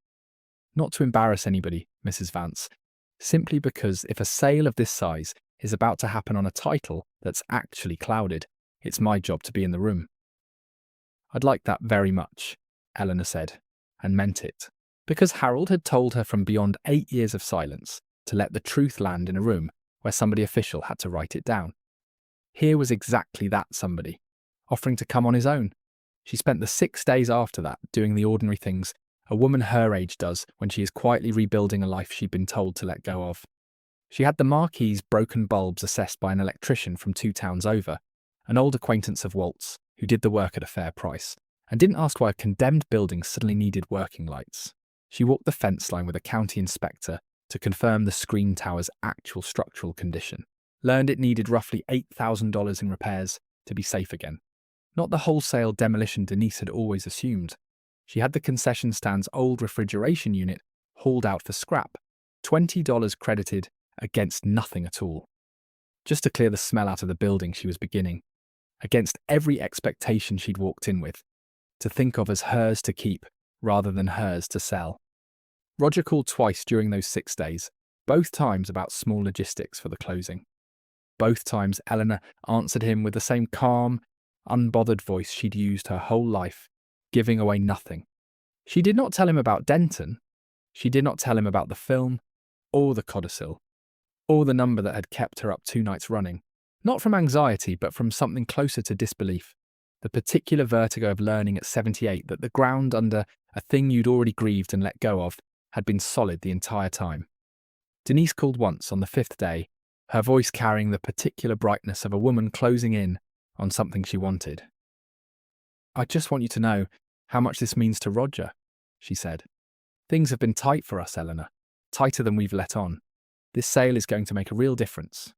Not to embarrass anybody, Mrs. Vance, simply because if a sale of this size is about to happen on a title that's actually clouded, it's my job to be in the room. I'd like that very much, Eleanor said, and meant it, because Harold had told her from beyond 8 years of silence to let the truth land in a room where somebody official had to write it down. Here was exactly that somebody, offering to come on his own. She spent the 6 days after that doing the ordinary things a woman her age does when she is quietly rebuilding a life she'd been told to let go of. She had the marquee's broken bulbs assessed by an electrician from 2 towns over, an old acquaintance of Walt's, who did the work at a fair price, and didn't ask why a condemned building suddenly needed working lights. She walked the fence line with a county inspector to confirm the screen tower's actual structural condition, learned it needed roughly $8,000 in repairs to be safe again. Not the wholesale demolition Denise had always assumed. She had the concession stand's old refrigeration unit hauled out for scrap, $20 credited against nothing at all. Just to clear the smell out of the building she was beginning. against every expectation she'd walked in with, to think of as hers to keep rather than hers to sell. Roger called twice during those 6 days, both times about small logistics for the closing. Both times Eleanor answered him with the same calm, unbothered voice she'd used her whole life, giving away nothing. She did not tell him about Denton. She did not tell him about the film, or the codicil, or the number that had kept her up 2 nights running. Not from anxiety, but from something closer to disbelief. The particular vertigo of learning at 78 that the ground under a thing you'd already grieved and let go of had been solid the entire time. Denise called once on the 5th day, her voice carrying the particular brightness of a woman closing in on something she wanted. "I just want you to know how much this means to Roger," she said. "Things have been tight for us, Eleanor, tighter than we've let on. This sale is going to make a real difference."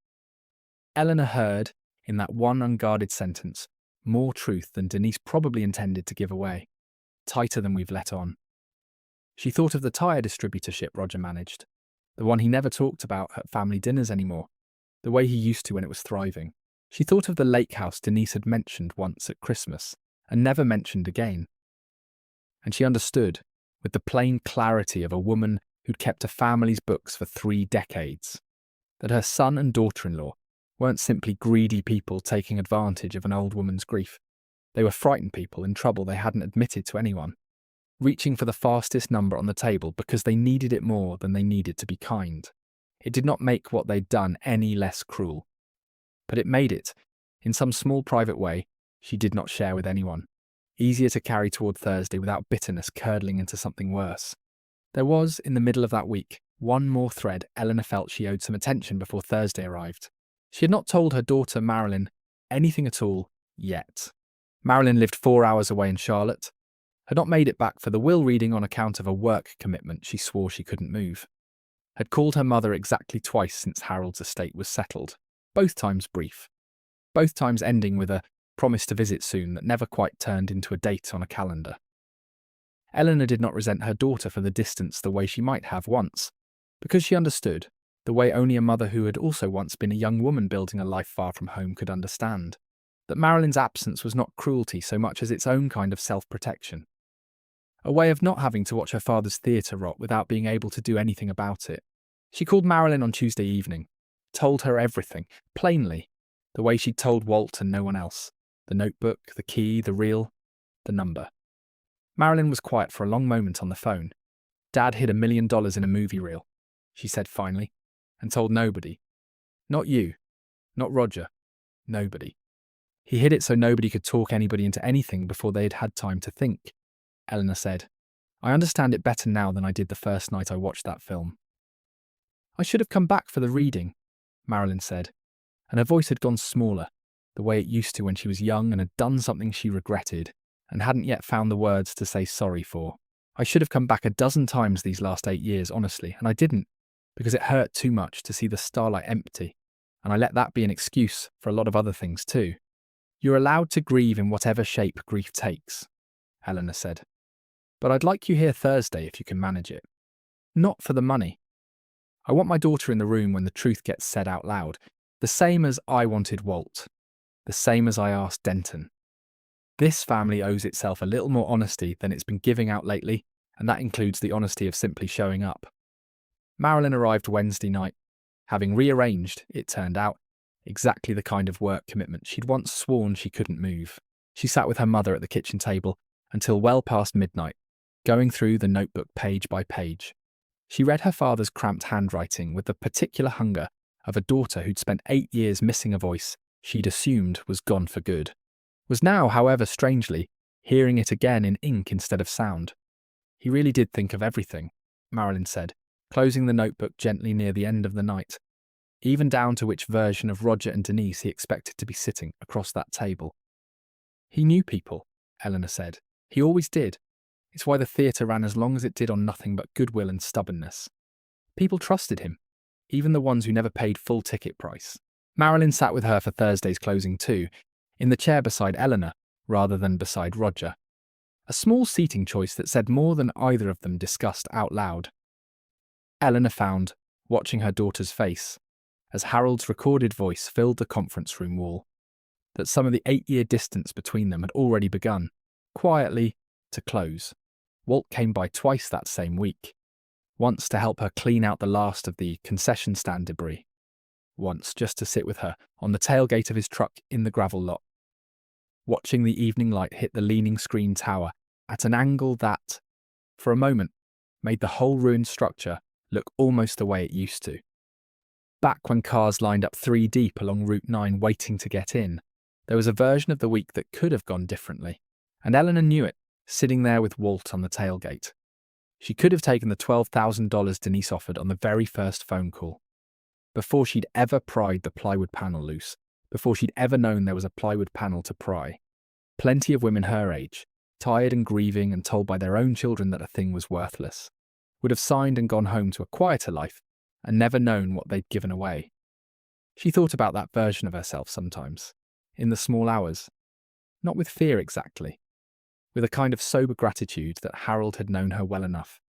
Eleanor heard, in that one unguarded sentence, more truth than Denise probably intended to give away. Tighter than we've let on. She thought of the tyre distributorship Roger managed, the one he never talked about at family dinners anymore, the way he used to when it was thriving. She thought of the lake house Denise had mentioned once at Christmas and never mentioned again. And she understood, with the plain clarity of a woman who'd kept a family's books for 3 decades, that her son and daughter-in-law weren't simply greedy people taking advantage of an old woman's grief. They were frightened people in trouble they hadn't admitted to anyone, reaching for the fastest number on the table because they needed it more than they needed to be kind. It did not make what they'd done any less cruel. But it made it, in some small private way, she did not share with anyone, easier to carry toward Thursday without bitterness curdling into something worse. There was, in the middle of that week, one more thread Eleanor felt she owed some attention before Thursday arrived. She had not told her daughter Marilyn anything at all yet. Marilyn lived 4 hours away in Charlotte, had not made it back for the will reading on account of a work commitment she swore she couldn't move, had called her mother exactly twice since Harold's estate was settled, both times brief, both times ending with a promise to visit soon that never quite turned into a date on a calendar. Eleanor did not resent her daughter for the distance the way she might have once, because she understood, the way only a mother who had also once been a young woman building a life far from home could understand, that Marilyn's absence was not cruelty so much as its own kind of self-protection. A way of not having to watch her father's theatre rot without being able to do anything about it. She called Marilyn on Tuesday evening, told her everything, plainly, the way she'd told Walt and no one else. The notebook, the key, the reel, the number. Marilyn was quiet for a long moment on the phone. "Dad hid $1 million in a movie reel," she said finally, and told nobody. Not you. Not Roger. Nobody. He hid it so nobody could talk anybody into anything before they'd had time to think, Eleanor said. "I understand it better now than I did the first night I watched that film." "I should have come back for the reading," Marilyn said, and her voice had gone smaller, the way it used to when she was young and had done something she regretted and hadn't yet found the words to say sorry for. "I should have come back a dozen times these last 8 years, honestly, and I didn't, because it hurt too much to see the starlight empty, and I let that be an excuse for a lot of other things too." "You're allowed to grieve in whatever shape grief takes," Eleanor said. "But I'd like you here Thursday if you can manage it. Not for the money. I want my daughter in the room when the truth gets said out loud, the same as I wanted Walt, the same as I asked Denton. This family owes itself a little more honesty than it's been giving out lately, and that includes the honesty of simply showing up." Marilyn arrived Wednesday night, having rearranged, it turned out, exactly the kind of work commitment she'd once sworn she couldn't move. She sat with her mother at the kitchen table until well past midnight, going through the notebook page by page. She read her father's cramped handwriting with the particular hunger of a daughter who'd spent 8 years missing a voice she'd assumed was gone for good, was now, however strangely, hearing it again in ink instead of sound. "He really did think of everything," Marilyn said, closing the notebook gently near the end of the night, even down to which version of Roger and Denise he expected to be sitting across that table. "He knew people," Eleanor said. "He always did. It's why the theatre ran as long as it did on nothing but goodwill and stubbornness. People trusted him, even the ones who never paid full ticket price." Marilyn sat with her for Thursday's closing too, in the chair beside Eleanor, rather than beside Roger. A small seating choice that said more than either of them discussed out loud. Eleanor found, watching her daughter's face, as Harold's recorded voice filled the conference room wall. that some of the 8-year distance between them had already begun, quietly, to close. Walt came by twice that same week. Once to help her clean out the last of the concession stand debris. Once just to sit with her on the tailgate of his truck in the gravel lot, watching the evening light hit the leaning screen tower at an angle that, for a moment, made the whole ruined structure look almost the way it used to. Back when cars lined up 3 deep along Route 9 waiting to get in, there was a version of the week that could have gone differently, and Eleanor knew it, sitting there with Walt on the tailgate. She could have taken the $12,000 Denise offered on the very first phone call. Before she'd ever pried the plywood panel loose, before she'd ever known there was a plywood panel to pry. Plenty of women her age, tired and grieving and told by their own children that a thing was worthless, would have signed and gone home to a quieter life and never known what they'd given away. She thought about that version of herself sometimes, in the small hours. Not with fear exactly, with a kind of sober gratitude that Harold had known her well enough,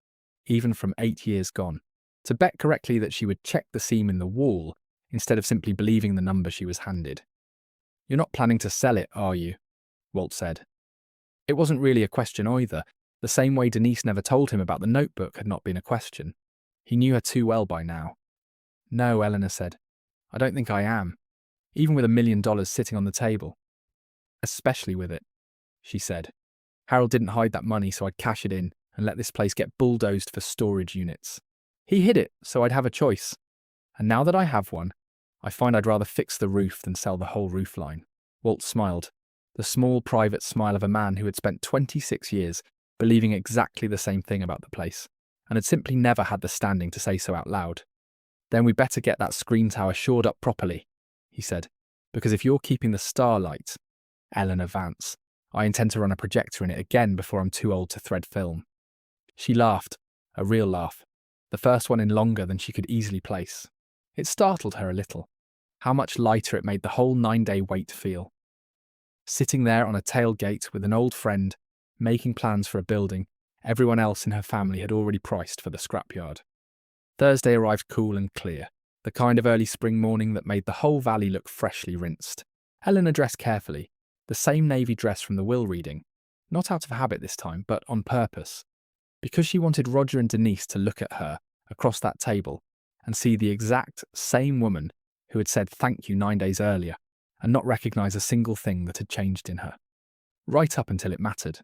even from 8 years gone, to bet correctly that she would check the seam in the wall instead of simply believing the number she was handed. "You're not planning to sell it, are you?" Walt said. It wasn't really a question either. The same way Denise never told him about the notebook had not been a question. He knew her too well by now. "No," Eleanor said. "I don't think I am. Even with $1 million sitting on the table." "Especially with it," she said. "Harold didn't hide that money, so I'd cash it in and let this place get bulldozed for storage units. He hid it, so I'd have a choice. And now that I have one, I find I'd rather fix the roof than sell the whole roofline." Walt smiled, the small private smile of a man who had spent 26 years believing exactly the same thing about the place, and had simply never had the standing to say so out loud. "Then we better get that screen tower shored up properly," he said, "because if you're keeping the starlight, Eleanor Vance, I intend to run a projector in it again before I'm too old to thread film." She laughed, a real laugh, the first one in longer than she could easily place. It startled her a little, how much lighter it made the whole 9-day wait feel. Sitting there on a tailgate with an old friend, making plans for a building everyone else in her family had already priced for the scrapyard. Thursday arrived cool and clear, the kind of early spring morning that made the whole valley look freshly rinsed. Eleanor dressed carefully, the same navy dress from the will reading, not out of habit this time, but on purpose, because she wanted Roger and Denise to look at her across that table and see the exact same woman who had said thank you 9 days earlier and not recognise a single thing that had changed in her. Right up until it mattered.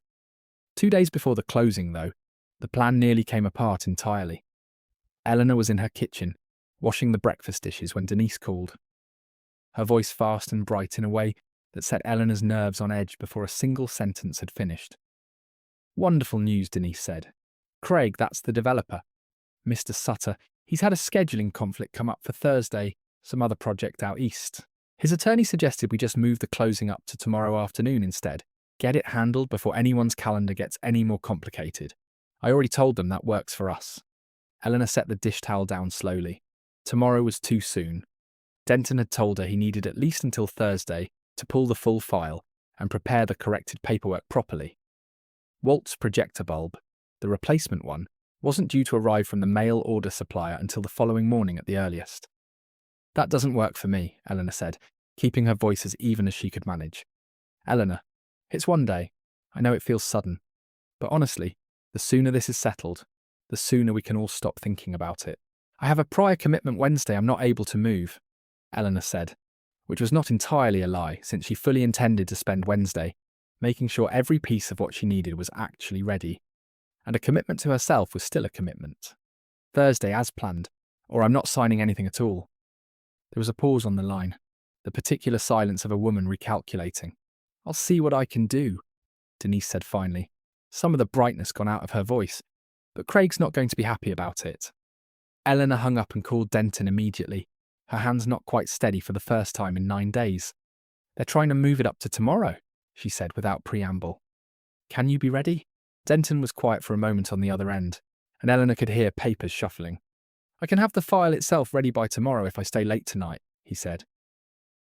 2 days before the closing, though, the plan nearly came apart entirely. Eleanor was in her kitchen, washing the breakfast dishes when Denise called. Her voice fast and bright in a way that set Eleanor's nerves on edge before a single sentence had finished. "Wonderful news," Denise said. "Craig, that's the developer. Mr. Sutter, he's had a scheduling conflict come up for Thursday, some other project out east. His attorney suggested we just move the closing up to tomorrow afternoon instead. Get it handled before anyone's calendar gets any more complicated. I already told them that works for us." Eleanor set the dish towel down slowly. Tomorrow was too soon. Denton had told her he needed at least until Thursday to pull the full file and prepare the corrected paperwork properly. Walt's projector bulb, the replacement one, wasn't due to arrive from the mail order supplier until the following morning at the earliest. "That doesn't work for me," Eleanor said, keeping her voice as even as she could manage. "Eleanor, it's one day. I know it feels sudden. But honestly, the sooner this is settled, the sooner we can all stop thinking about it." "I have a prior commitment Wednesday I'm not able to move," Eleanor said, which was not entirely a lie, since she fully intended to spend Wednesday making sure every piece of what she needed was actually ready. And a commitment to herself was still a commitment. "Thursday as planned, or I'm not signing anything at all." There was a pause on the line, the particular silence of a woman recalculating. "I'll see what I can do," Denise said finally, some of the brightness gone out of her voice, "but Craig's not going to be happy about it." Eleanor hung up and called Denton immediately, her hands not quite steady for the first time in 9 days. "They're trying to move it up to tomorrow," she said without preamble. "Can you be ready?" Denton was quiet for a moment on the other end, and Eleanor could hear papers shuffling. "I can have the file itself ready by tomorrow if I stay late tonight," he said.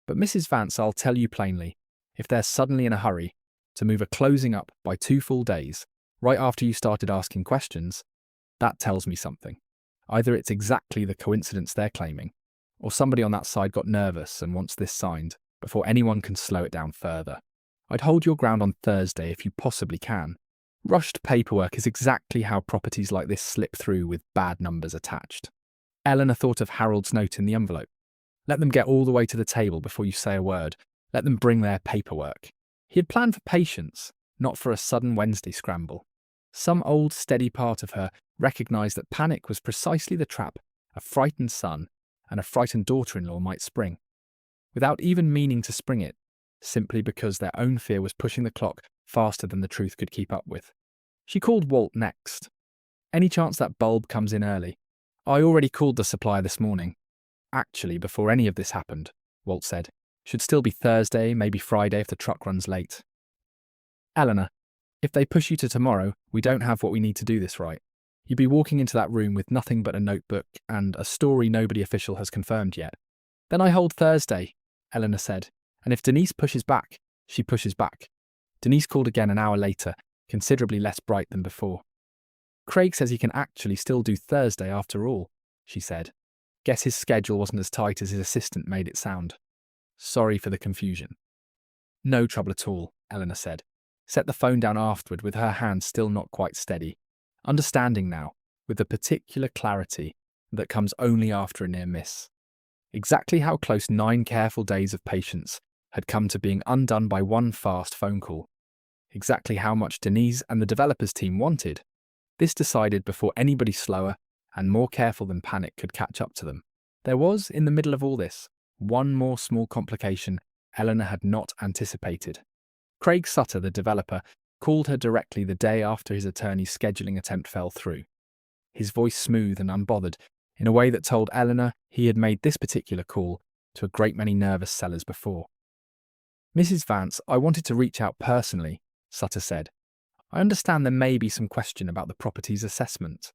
"But Mrs. Vance, I'll tell you plainly, if they're suddenly in a hurry to move a closing up by 2 full days, right after you started asking questions, that tells me something. Either it's exactly the coincidence they're claiming, or somebody on that side got nervous and wants this signed, before anyone can slow it down further. I'd hold your ground on Thursday if you possibly can. Rushed paperwork is exactly how properties like this slip through with bad numbers attached. Eleanor thought of Harold's note in the envelope. Let them get all the way to the table before you say a word. Let them bring their paperwork. He had planned for patience, not for a sudden Wednesday scramble. Some old, steady part of her recognised that panic was precisely the trap a frightened son and a frightened daughter-in-law might spring, without even meaning to spring it, simply because their own fear was pushing the clock faster than the truth could keep up with. She called Walt next. Any chance that bulb comes in early? I already called the supplier this morning. Actually, before any of this happened, Walt said. Should still be Thursday, maybe Friday if the truck runs late. Eleanor, if they push you to tomorrow, we don't have what we need to do this right. You'd be walking into that room with nothing but a notebook and a story nobody official has confirmed yet. Then I hold Thursday, Eleanor said, and if Denise pushes back, she pushes back. Denise called again an hour later, considerably less bright than before. Craig says he can actually still do Thursday after all, she said. Guess his schedule wasn't as tight as his assistant made it sound. Sorry for the confusion. No trouble at all, Eleanor said. Set the phone down afterward with her hand still not quite steady, understanding now, with the particular clarity that comes only after a near miss, exactly how close 9 careful days of patience had come to being undone by one fast phone call, exactly how much Denise and the developers team wanted. This decided before anybody slower and more careful than panic could catch up to them. There was, in the middle of all this, one more small complication Eleanor had not anticipated. Craig Sutter, the developer, called her directly the day after his attorney's scheduling attempt fell through. His voice smooth and unbothered, in a way that told Eleanor he had made this particular call to a great many nervous sellers before. Mrs. Vance, I wanted to reach out personally, Sutter said. I understand there may be some question about the property's assessment.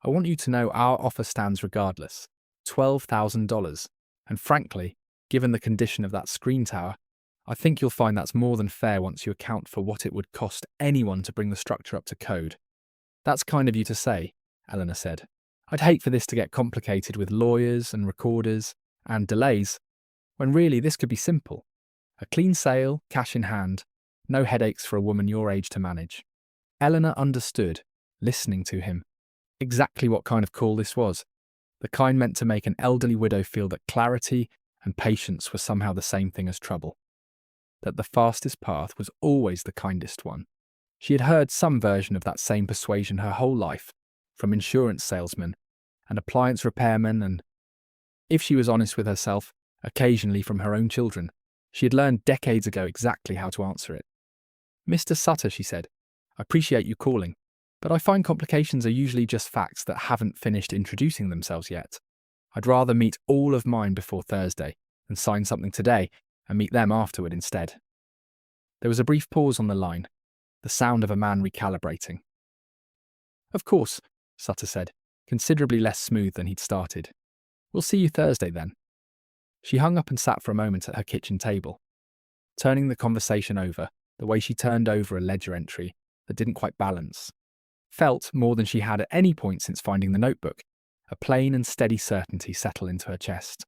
I want you to know our offer stands regardless, $12,000, and frankly, given the condition of that screen tower, I think you'll find that's more than fair once you account for what it would cost anyone to bring the structure up to code. That's kind of you to say, Eleanor said. I'd hate for this to get complicated with lawyers and recorders and delays, when really this could be simple. A clean sale, cash in hand, no headaches for a woman your age to manage. Eleanor understood, listening to him, exactly what kind of call this was, the kind meant to make an elderly widow feel that clarity and patience were somehow the same thing as trouble, that the fastest path was always the kindest one. She had heard some version of that same persuasion her whole life, from insurance salesmen and appliance repairmen and, if she was honest with herself, occasionally from her own children. She had learned decades ago exactly how to answer it. Mr. Sutter, she said, I appreciate you calling, but I find complications are usually just facts that haven't finished introducing themselves yet. I'd rather meet all of mine before Thursday than sign something today and meet them afterward instead. There was a brief pause on the line, the sound of a man recalibrating. Of course, Sutter said, considerably less smooth than he'd started. We'll see you Thursday then. She hung up and sat for a moment at her kitchen table, turning the conversation over the way she turned over a ledger entry that didn't quite balance. Felt, more than she had at any point since finding the notebook, a plain and steady certainty settle into her chest.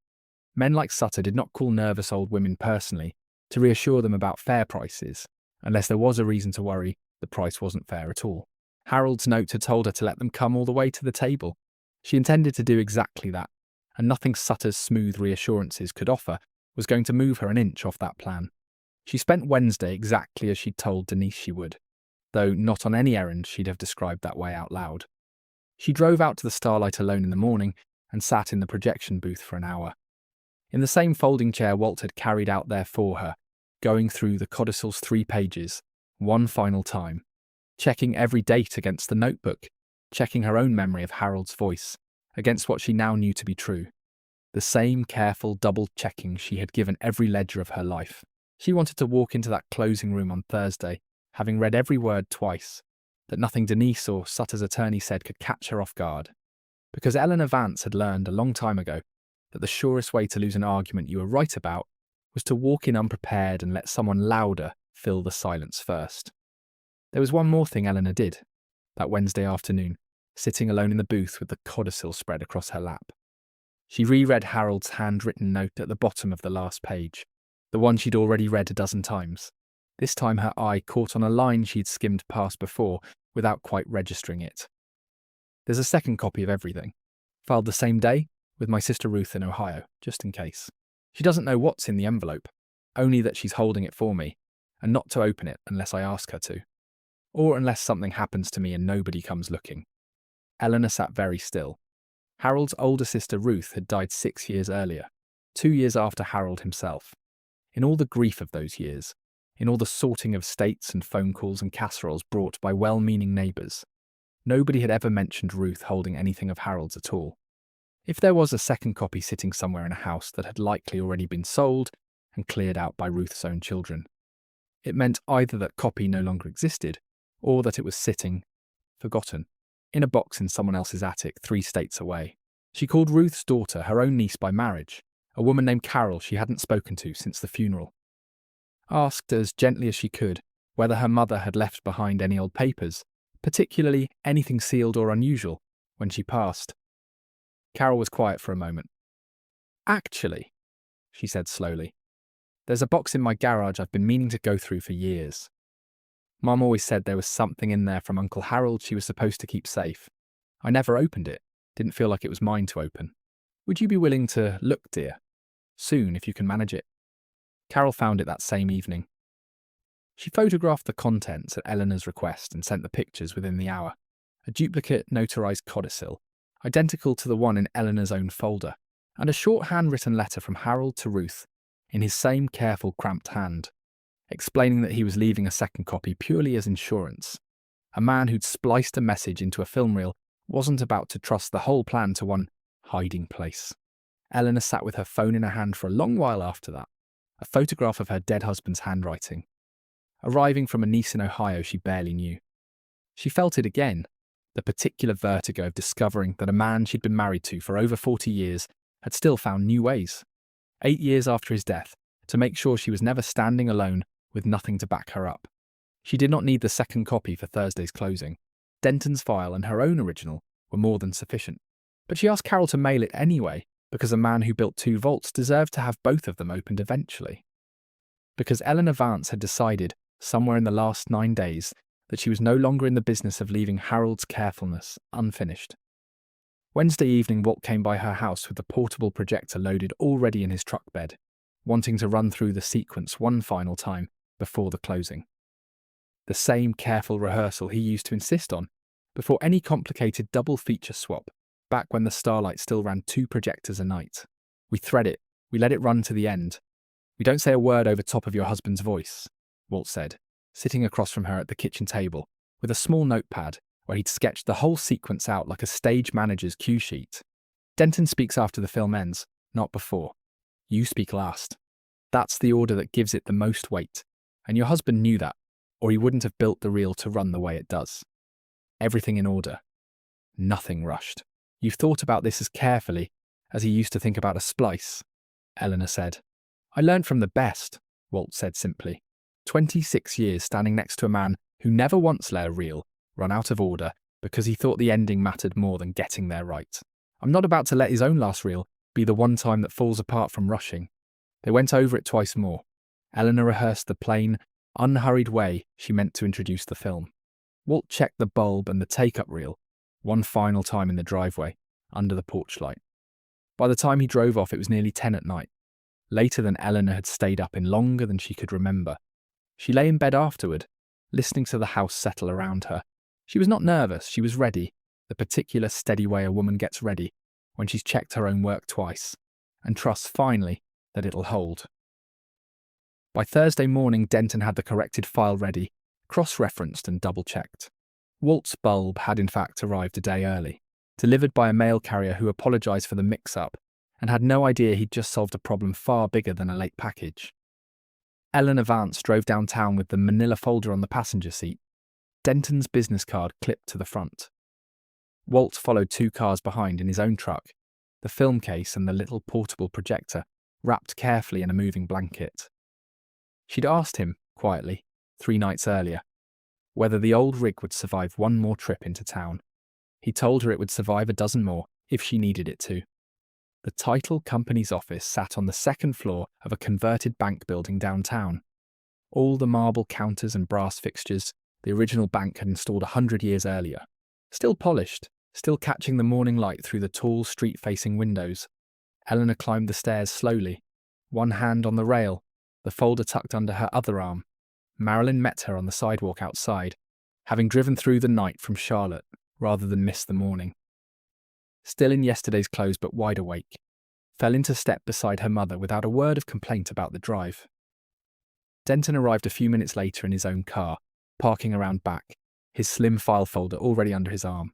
Men like Sutter did not call nervous old women personally to reassure them about fair prices, unless there was a reason to worry the price wasn't fair at all. Harold's note had told her to let them come all the way to the table. She intended to do exactly that, and nothing Sutter's smooth reassurances could offer was going to move her an inch off that plan. She spent Wednesday exactly as she'd told Denise she would, though not on any errand she'd have described that way out loud. She drove out to the Starlight alone in the morning and sat in the projection booth for an hour. In the same folding chair Walt had carried out there for her, going through the codicil's 3 pages, one final time, checking every date against the notebook, checking her own memory of Harold's voice against what she now knew to be true. The same careful double-checking she had given every ledger of her life. She wanted to walk into that closing room on Thursday, having read every word twice, that nothing Denise or Sutter's attorney said could catch her off guard. Because Eleanor Vance had learned a long time ago that the surest way to lose an argument you were right about was to walk in unprepared and let someone louder fill the silence first. There was one more thing Eleanor did, that Wednesday afternoon, sitting alone in the booth with the codicil spread across her lap. She reread Harold's handwritten note at the bottom of the last page. the one she'd already read a dozen times. This time her eye caught on a line she'd skimmed past before without quite registering it. There's a second copy of everything, filed the same day with my sister Ruth in Ohio, just in case. She doesn't know what's in the envelope, only that she's holding it for me, and not to open it unless I ask her to, or unless something happens to me and nobody comes looking. Eleanor sat very still. Harold's older sister Ruth had died 6 years earlier, 2 years after Harold himself. In all the grief of those years, in all the sorting of states and phone calls and casseroles brought by well-meaning neighbours, nobody had ever mentioned Ruth holding anything of Harold's at all. If there was a second copy sitting somewhere in a house that had likely already been sold and cleared out by Ruth's own children, it meant either that copy no longer existed, or that it was sitting, forgotten, in a box in someone else's attic 3 states away. She called Ruth's daughter her own niece by marriage, a woman named Carol she hadn't spoken to since the funeral. Asked as gently as she could whether her mother had left behind any old papers, particularly anything sealed or unusual, when she passed. Carol was quiet for a moment. "Actually," she said slowly, "there's a box in my garage I've been meaning to go through for years. Mum always said there was something in there from Uncle Harold she was supposed to keep safe. I never opened it, didn't feel like it was mine to open. Would you be willing to look, dear? Soon, if you can manage it." Carol found it that same evening. She photographed the contents at Eleanor's request and sent the pictures within the hour. A duplicate notarized codicil, identical to the one in Eleanor's own folder, and a short handwritten letter from Harold to Ruth, in his same careful, cramped hand, explaining that he was leaving a second copy purely as insurance. A man who'd spliced a message into a film reel wasn't about to trust the whole plan to one hiding place. Eleanor sat with her phone in her hand for a long while after that, a photograph of her dead husband's handwriting. Arriving from a niece in Ohio she barely knew. She felt it again, the particular vertigo of discovering that a man she'd been married to for over 40 years had still found new ways, 8 years after his death, to make sure she was never standing alone with nothing to back her up. She did not need the second copy for Thursday's closing. Denton's file and her own original were more than sufficient. But she asked Carol to mail it anyway, because a man who built 2 vaults deserved to have both of them opened eventually. Because Eleanor Vance had decided, somewhere in the last 9 days, that she was no longer in the business of leaving Harold's carefulness unfinished. Wednesday evening, Walt came by her house with the portable projector loaded already in his truck bed, wanting to run through the sequence one final time before the closing. The same careful rehearsal he used to insist on before any complicated double feature swap, back when the Starlight still ran 2 projectors a night. We thread it, we let it run to the end. We don't say a word over top of your husband's voice, Walt said, sitting across from her at the kitchen table with a small notepad where he'd sketched the whole sequence out like a stage manager's cue sheet. Denton speaks after the film ends, not before. You speak last. That's the order that gives it the most weight, and your husband knew that, or he wouldn't have built the reel to run the way it does. Everything in order. Nothing rushed. You've thought about this as carefully as he used to think about a splice, Eleanor said. I learned from the best, Walt said simply. 26 years standing next to a man who never once let a reel run out of order because he thought the ending mattered more than getting there right. I'm not about to let his own last reel be the one time that falls apart from rushing. They went over it twice more. Eleanor rehearsed the plain, unhurried way she meant to introduce the film. Walt checked the bulb and the take-up reel one final time in the driveway, under the porch light. By the time he drove off, it was nearly 10 at night, later than Eleanor had stayed up in longer than she could remember. She lay in bed afterward, listening to the house settle around her. She was not nervous, she was ready, the particular steady way a woman gets ready when she's checked her own work twice, and trusts finally that it'll hold. By Thursday morning, Denton had the corrected file ready, cross-referenced and double-checked. Walt's bulb had in fact arrived a day early, delivered by a mail carrier who apologised for the mix-up and had no idea he'd just solved a problem far bigger than a late package. Eleanor Vance drove downtown with the manila folder on the passenger seat, Denton's business card clipped to the front. Walt followed 2 cars behind in his own truck, the film case and the little portable projector wrapped carefully in a moving blanket. She'd asked him, quietly, 3 nights earlier, whether the old rig would survive one more trip into town. He told her it would survive a dozen more if she needed it to. The title company's office sat on the second floor of a converted bank building downtown. All the marble counters and brass fixtures the original bank had installed 100 years earlier. Still polished, still catching the morning light through the tall street-facing windows. Eleanor climbed the stairs slowly, one hand on the rail, the folder tucked under her other arm. Marilyn met her on the sidewalk outside, having driven through the night from Charlotte rather than miss the morning. Still in yesterday's clothes but wide awake, fell into step beside her mother without a word of complaint about the drive. Denton arrived a few minutes later in his own car, parking around back, his slim file folder already under his arm.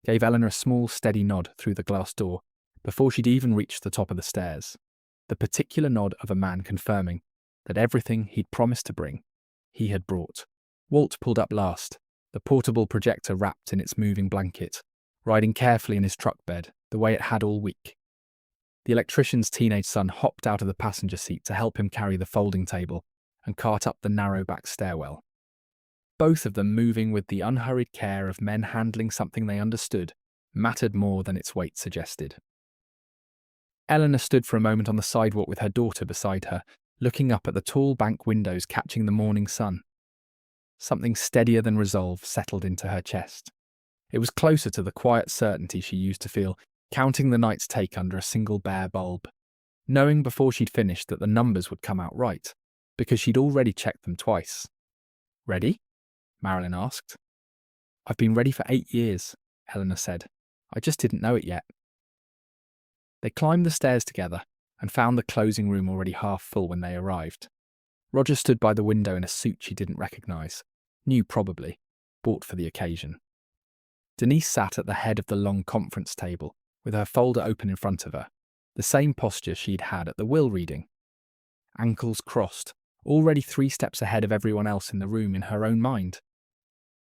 Gave Eleanor a small, steady nod through the glass door before she'd even reached the top of the stairs. The particular nod of a man confirming that everything he'd promised to bring, he had brought. Walt pulled up last, the portable projector wrapped in its moving blanket, riding carefully in his truck bed, the way it had all week. The electrician's teenage son hopped out of the passenger seat to help him carry the folding table and cart up the narrow back stairwell. Both of them moving with the unhurried care of men handling something they understood mattered more than its weight suggested. Eleanor stood for a moment on the sidewalk with her daughter beside her, looking up at the tall bank windows catching the morning sun. Something steadier than resolve settled into her chest. It was closer to the quiet certainty she used to feel counting the night's take under a single bare bulb, knowing before she'd finished that the numbers would come out right, because she'd already checked them twice. "Ready?" Marilyn asked. "I've been ready for 8 years," Eleanor said. "I just didn't know it yet." They climbed the stairs together and found the closing room already half full when they arrived. Roger stood by the window in a suit she didn't recognise, new probably, bought for the occasion. Denise sat at the head of the long conference table, with her folder open in front of her, the same posture she'd had at the will reading. Ankles crossed, already 3 steps ahead of everyone else in the room in her own mind.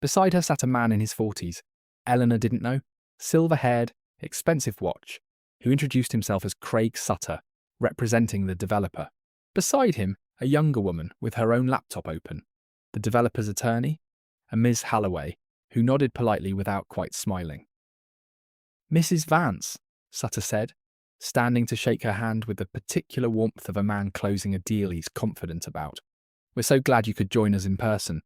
Beside her sat a man in his 40s, Eleanor didn't know, silver-haired, expensive watch, who introduced himself as Craig Sutter, representing the developer. Beside him, a younger woman with her own laptop open, the developer's attorney, a Ms. Halloway, who nodded politely without quite smiling. "Mrs. Vance," Sutter said, standing to shake her hand with the particular warmth of a man closing a deal he's confident about. "We're so glad you could join us in person.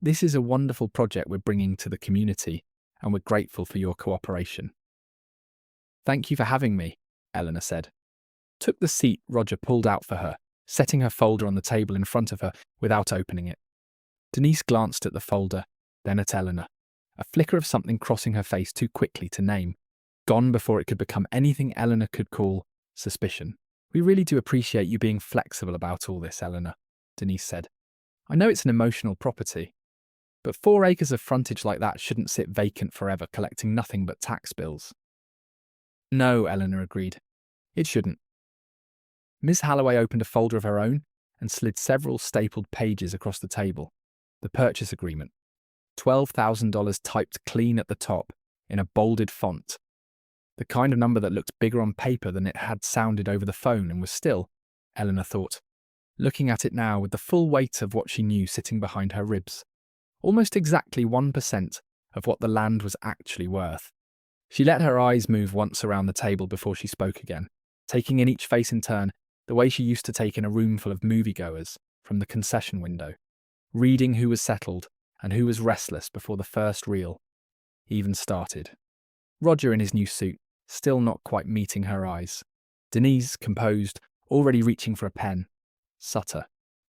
This is a wonderful project we're bringing to the community, and we're grateful for your cooperation." "Thank you for having me," Eleanor said. Took the seat Roger pulled out for her, setting her folder on the table in front of her without opening it. Denise glanced at the folder, then at Eleanor, a flicker of something crossing her face too quickly to name, gone before it could become anything Eleanor could call suspicion. "We really do appreciate you being flexible about all this, Eleanor," Denise said. "I know it's an emotional property, but 4 acres of frontage like that shouldn't sit vacant forever collecting nothing but tax bills." "No," Eleanor agreed. "It shouldn't." Ms. Halloway opened a folder of her own and slid several stapled pages across the table. The purchase agreement. $12,000 typed clean at the top in a bolded font. The kind of number that looked bigger on paper than it had sounded over the phone and was still, Eleanor thought, looking at it now with the full weight of what she knew sitting behind her ribs. Almost exactly 1% of what the land was actually worth. She let her eyes move once around the table before she spoke again, taking in each face in turn the way she used to take in a room full of moviegoers from the concession window, reading who was settled and who was restless before the first reel even started. Roger in his new suit, still not quite meeting her eyes. Denise, composed, already reaching for a pen. Sutter,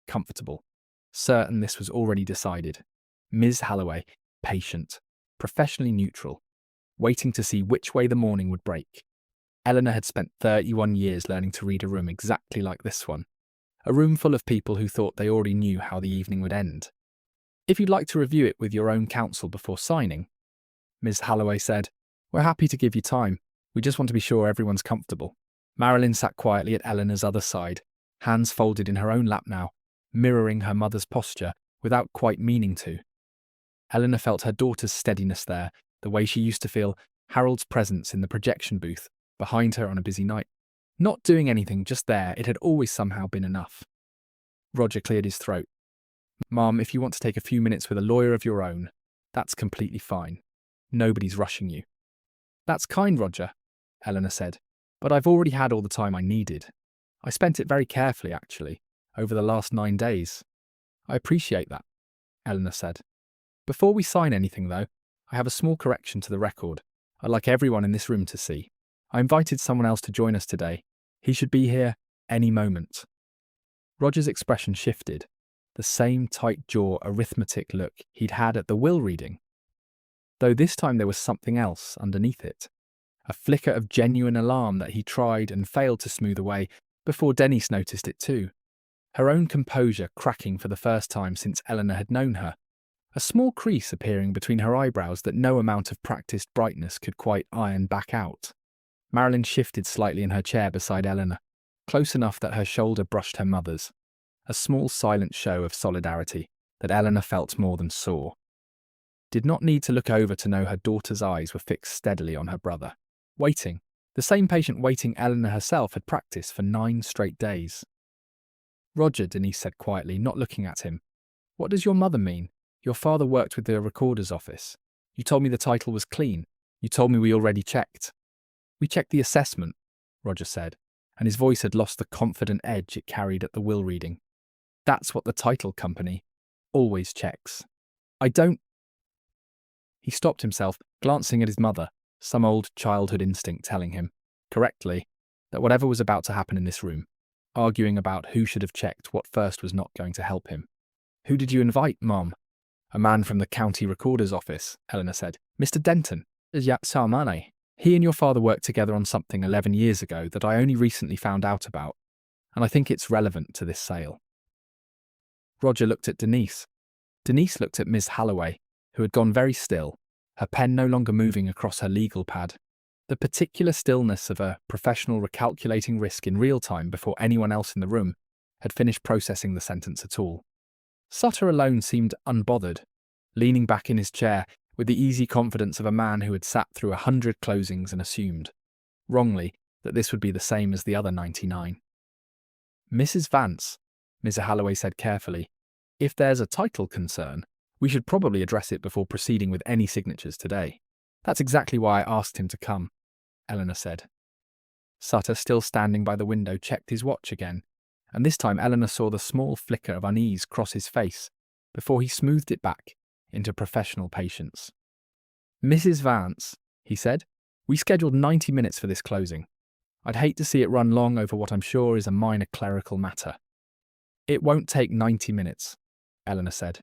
comfortable, certain this was already decided. Ms. Halloway, patient, professionally neutral, waiting to see which way the morning would break. Eleanor had spent 31 years learning to read a room exactly like this one, a room full of people who thought they already knew how the evening would end. "If you'd like to review it with your own counsel before signing," Ms. Halloway said, "we're happy to give you time. We just want to be sure everyone's comfortable." Marilyn sat quietly at Eleanor's other side, hands folded in her own lap now, mirroring her mother's posture without quite meaning to. Eleanor felt her daughter's steadiness there, the way she used to feel Harold's presence in the projection booth behind her on a busy night. Not doing anything, just there, it had always somehow been enough. Roger cleared his throat. "Mom, if you want to take a few minutes with a lawyer of your own, that's completely fine. Nobody's rushing you." "That's kind, Roger," Eleanor said. But I've already had all the time I needed. I spent it very carefully, actually, over the last 9 days. I appreciate that, Eleanor said. Before we sign anything, though, I have a small correction to the record I'd like everyone in this room to see. I invited someone else to join us today. He should be here any moment. Roger's expression shifted, the same tight-jaw arithmetic look he'd had at the will reading. Though this time there was something else underneath it, a flicker of genuine alarm that he tried and failed to smooth away before Denise noticed it too, her own composure cracking for the first time since Eleanor had known her, a small crease appearing between her eyebrows that no amount of practiced brightness could quite iron back out. Marilyn shifted slightly in her chair beside Eleanor, close enough that her shoulder brushed her mother's, a small silent show of solidarity that Eleanor felt more than saw. Did not need to look over to know her daughter's eyes were fixed steadily on her brother, waiting, the same patient waiting Eleanor herself had practiced for 9 straight days. Roger, Denise said quietly, not looking at him. What does your mother mean? Your father worked with the recorder's office. You told me the title was clean. You told me we already checked. We checked the assessment, Roger said, and his voice had lost the confident edge it carried at the will reading. That's what the title company always checks. I don't... He stopped himself, glancing at his mother, some old childhood instinct telling him, correctly, that whatever was about to happen in this room, arguing about who should have checked what first was not going to help him. Who did you invite, Mom? A man from the county recorder's office, Eleanor said. Mr. Denton. Sarmane. He and your father worked together on something 11 years ago that I only recently found out about, and I think it's relevant to this sale. Roger looked at Denise. Denise looked at Ms. Halloway, who had gone very still, her pen no longer moving across her legal pad. The particular stillness of a professional recalculating risk in real time before anyone else in the room had finished processing the sentence at all. Sutter alone seemed unbothered, leaning back in his chair with the easy confidence of a man who had sat through 100 closings and assumed, wrongly, that this would be the same as the other 99. Mrs. Vance, Mr. Halloway said carefully, if there's a title concern, we should probably address it before proceeding with any signatures today. That's exactly why I asked him to come, Eleanor said. Sutter, still standing by the window, checked his watch again, and this time Eleanor saw the small flicker of unease cross his face before he smoothed it back into professional patience. Mrs. Vance, he said, we scheduled 90 minutes for this closing. I'd hate to see it run long over what I'm sure is a minor clerical matter. It won't take 90 minutes, Eleanor said.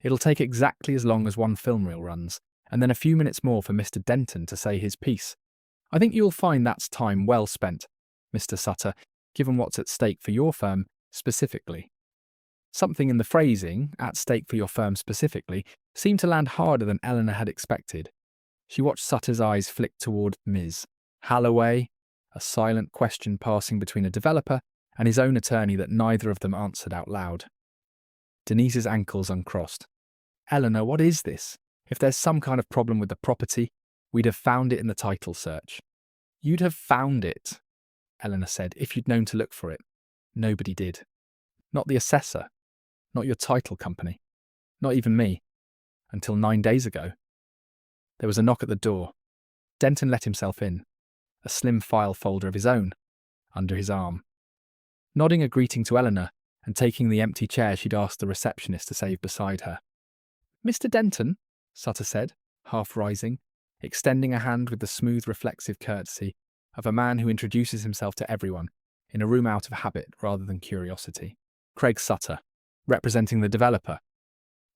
It'll take exactly as long as one film reel runs, and then a few minutes more for Mr. Denton to say his piece. I think you'll find that's time well spent, Mr. Sutter, given what's at stake for your firm specifically. Something in the phrasing, at stake for your firm specifically, seemed to land harder than Eleanor had expected. She watched Sutter's eyes flick toward Ms. Halloway, a silent question passing between a developer and his own attorney that neither of them answered out loud. Denise's ankles uncrossed. Eleanor, what is this? If there's some kind of problem with the property, we'd have found it in the title search. You'd have found it, Eleanor said, if you'd known to look for it. Nobody did. Not the assessor. Not your title company. Not even me. Until 9 days ago. There was a knock at the door. Denton let himself in, a slim file folder of his own, under his arm. Nodding a greeting to Eleanor and taking the empty chair she'd asked the receptionist to save beside her. Mr. Denton, Sutter said, half rising, extending a hand with the smooth reflexive courtesy of a man who introduces himself to everyone, in a room out of habit rather than curiosity. Craig Sutter, representing the developer.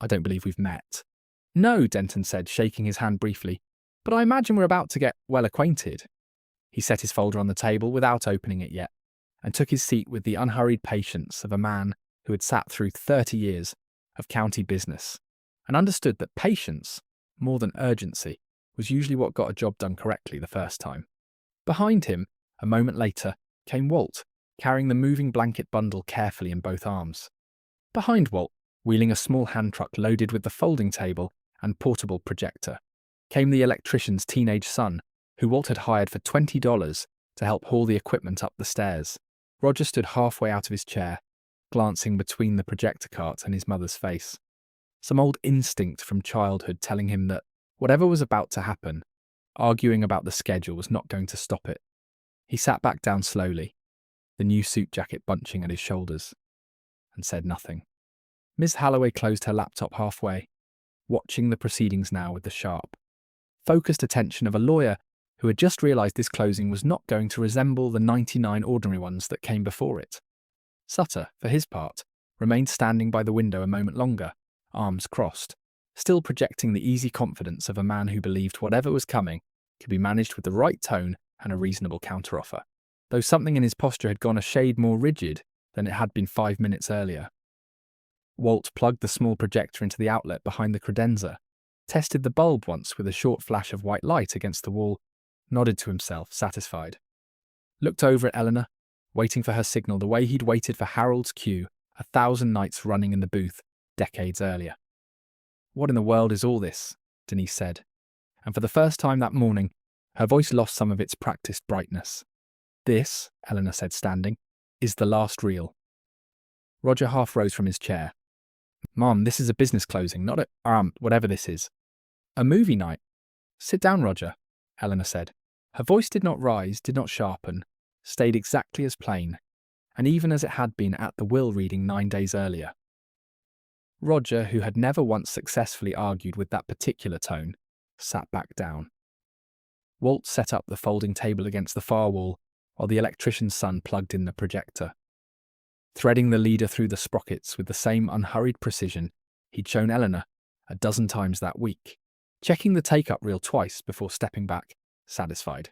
I don't believe we've met. No, Denton said, shaking his hand briefly, but I imagine we're about to get well acquainted. He set his folder on the table without opening it yet, and took his seat with the unhurried patience of a man who had sat through 30 years of county business, and understood that patience, more than urgency, was usually what got a job done correctly the first time. Behind him, a moment later, came Walt, carrying the moving blanket bundle carefully in both arms. Behind Walt, wheeling a small hand truck loaded with the folding table and portable projector, came the electrician's teenage son, who Walt had hired for $20 to help haul the equipment up the stairs. Roger stood halfway out of his chair, glancing between the projector cart and his mother's face. Some old instinct from childhood telling him that whatever was about to happen, arguing about the schedule was not going to stop it. He sat back down slowly, the new suit jacket bunching at his shoulders, and said nothing. Miss Halloway closed her laptop halfway, watching the proceedings now with the sharp, focused attention of a lawyer who had just realised this closing was not going to resemble the 99 ordinary ones that came before it. Sutter, for his part, remained standing by the window a moment longer, arms crossed, still projecting the easy confidence of a man who believed whatever was coming could be managed with the right tone and a reasonable counteroffer, though something in his posture had gone a shade more rigid than it had been 5 minutes earlier. Walt plugged the small projector into the outlet behind the credenza, tested the bulb once with a short flash of white light against the wall, nodded to himself, satisfied. Looked over at Eleanor, waiting for her signal the way he'd waited for Harold's cue 1,000 nights running in the booth decades earlier. "What in the world is all this?" Denise said, and for the first time that morning, her voice lost some of its practiced brightness. "This," Eleanor said, standing, "is the last reel." Roger half rose from his chair. "Mom, this is a business closing, not whatever this is." "A movie night." "Sit down, Roger," Eleanor said. Her voice did not rise, did not sharpen, stayed exactly as plain, and even as it had been at the will reading 9 days earlier. Roger, who had never once successfully argued with that particular tone, sat back down. Walt set up the folding table against the far wall while the electrician's son plugged in the projector. Threading the leader through the sprockets with the same unhurried precision he'd shown Eleanor a dozen times that week, checking the take-up reel twice before stepping back, satisfied.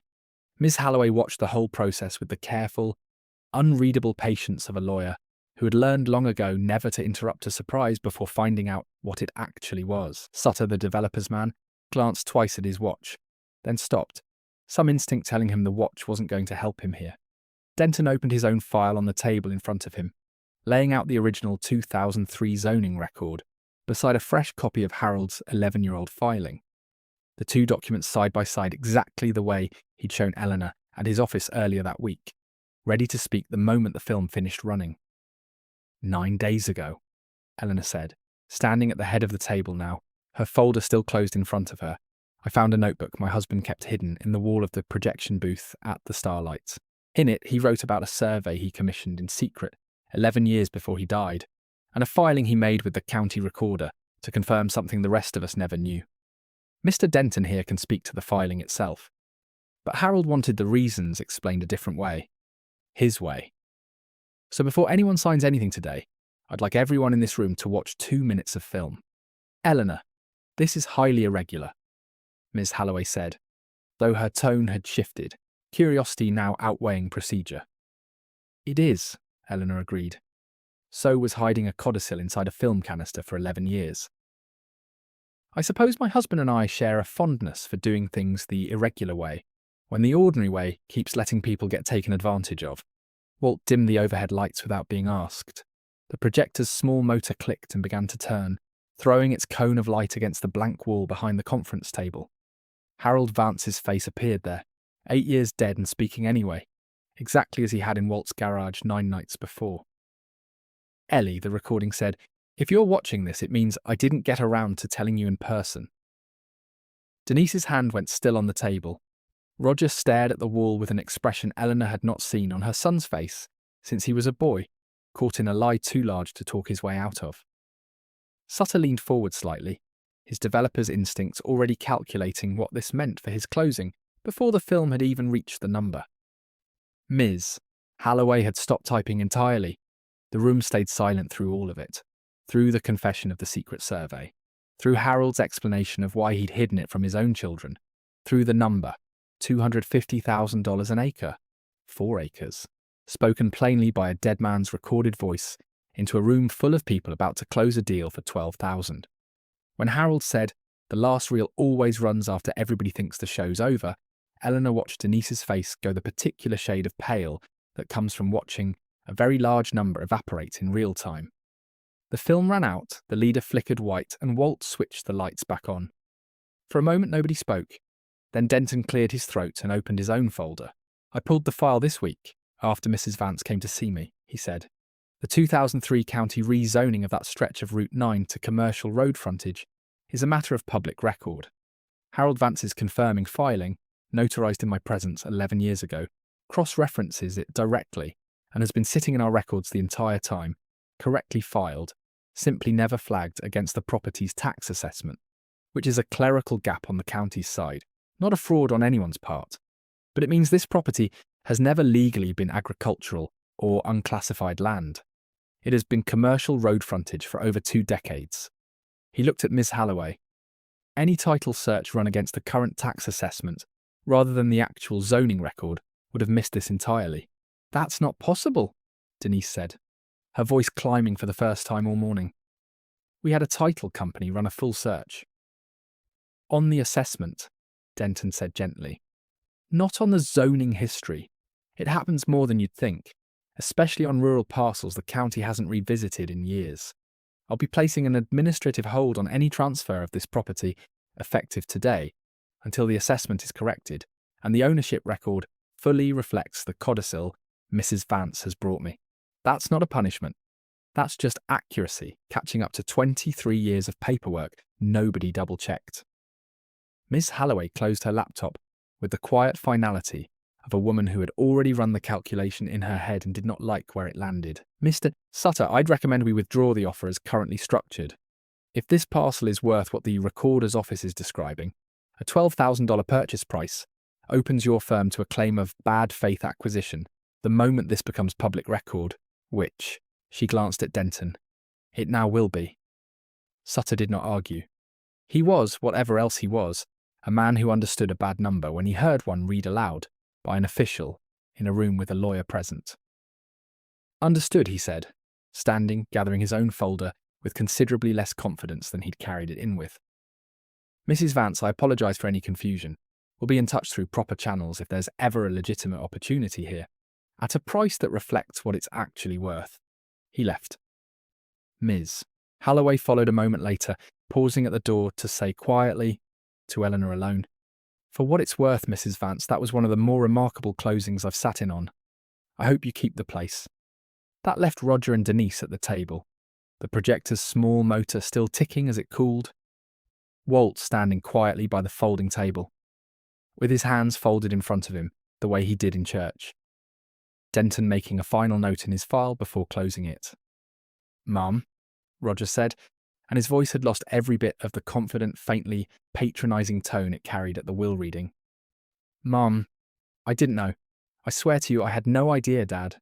Miss Halloway watched the whole process with the careful, unreadable patience of a lawyer who had learned long ago never to interrupt a surprise before finding out what it actually was. Sutter, the developer's man, glanced twice at his watch, then stopped, some instinct telling him the watch wasn't going to help him here. Denton opened his own file on the table in front of him, laying out the original 2003 zoning record beside a fresh copy of Harold's 11-year-old filing. The two documents side by side exactly the way he'd shown Eleanor at his office earlier that week, ready to speak the moment the film finished running. 9 days ago, Eleanor said, standing at the head of the table now, her folder still closed in front of her. I found a notebook my husband kept hidden in the wall of the projection booth at the Starlights. In it, he wrote about a survey he commissioned in secret 11 years before he died, and a filing he made with the county recorder to confirm something the rest of us never knew. Mr. Denton here can speak to the filing itself. But Harold wanted the reasons explained a different way. His way. So before anyone signs anything today, I'd like everyone in this room to watch 2 minutes of film. Eleanor, this is highly irregular, Miss Halloway said, though her tone had shifted, curiosity now outweighing procedure. It is, Eleanor agreed. So was hiding a codicil inside a film canister for 11 years. I suppose my husband and I share a fondness for doing things the irregular way, when the ordinary way keeps letting people get taken advantage of. Walt dimmed the overhead lights without being asked. The projector's small motor clicked and began to turn, throwing its cone of light against the blank wall behind the conference table. Harold Vance's face appeared there, 8 years dead and speaking anyway, exactly as he had in Walt's garage 9 nights before. Ellie, the recording said, if you're watching this, it means I didn't get around to telling you in person. Denise's hand went still on the table. Roger stared at the wall with an expression Eleanor had not seen on her son's face since he was a boy, caught in a lie too large to talk his way out of. Sutter leaned forward slightly, his developer's instincts already calculating what this meant for his closing before the film had even reached the number. Ms. Halloway had stopped typing entirely. The room stayed silent through all of it, through the confession of the secret survey, through Harold's explanation of why he'd hidden it from his own children, through the number, $250,000 an acre, 4 acres, spoken plainly by a dead man's recorded voice into a room full of people about to close a deal for $12,000. When Harold said, the last reel always runs after everybody thinks the show's over, Eleanor watched Denise's face go the particular shade of pale that comes from watching a very large number evaporate in real time. The film ran out, the leader flickered white, and Walt switched the lights back on. For a moment nobody spoke. Then Denton cleared his throat and opened his own folder. I pulled the file this week, after Mrs. Vance came to see me, he said. The 2003 county rezoning of that stretch of Route 9 to commercial road frontage is a matter of public record. Harold Vance's confirming filing, notarized in my presence 11 years ago, cross-references it directly, and has been sitting in our records the entire time, correctly filed, simply never flagged against the property's tax assessment, which is a clerical gap on the county's side, not a fraud on anyone's part. But it means this property has never legally been agricultural or unclassified land. It has been commercial road frontage for over 2 decades. He looked at Ms. Halloway. Any title search run against the current tax assessment, rather than the actual zoning record, would have missed this entirely. That's not possible, Denise said, her voice climbing for the first time all morning. We had a title company run a full search. On the assessment, Denton said gently. Not on the zoning history. It happens more than you'd think, especially on rural parcels the county hasn't revisited in years. I'll be placing an administrative hold on any transfer of this property, effective today, until the assessment is corrected, and the ownership record fully reflects the codicil Mrs. Vance has brought me. That's not a punishment. That's just accuracy, catching up to 23 years of paperwork nobody double-checked. Miss Halloway closed her laptop with the quiet finality of a woman who had already run the calculation in her head and did not like where it landed. Mr. Sutter, I'd recommend we withdraw the offer as currently structured. If this parcel is worth what the recorder's office is describing, a $12,000 purchase price opens your firm to a claim of bad faith acquisition the moment this becomes public record, which, she glanced at Denton, it now will be. Sutter did not argue. He was, whatever else he was, a man who understood a bad number when he heard one read aloud by an official in a room with a lawyer present. Understood, he said, standing, gathering his own folder with considerably less confidence than he'd carried it in with. Mrs. Vance, I apologise for any confusion. We'll be in touch through proper channels if there's ever a legitimate opportunity here, at a price that reflects what it's actually worth. He left. Ms. Halloway followed a moment later, pausing at the door to say quietly, to Eleanor alone, For what it's worth, Mrs. Vance, that was one of the more remarkable closings I've sat in on. I hope you keep the place. That left Roger and Denise at the table, the projector's small motor still ticking as it cooled. Walt standing quietly by the folding table, with his hands folded in front of him, the way he did in church. Denton making a final note in his file before closing it. Mum, Roger said, and his voice had lost every bit of the confident, faintly patronising tone it carried at the will reading. Mum, I didn't know. I swear to you I had no idea, Dad.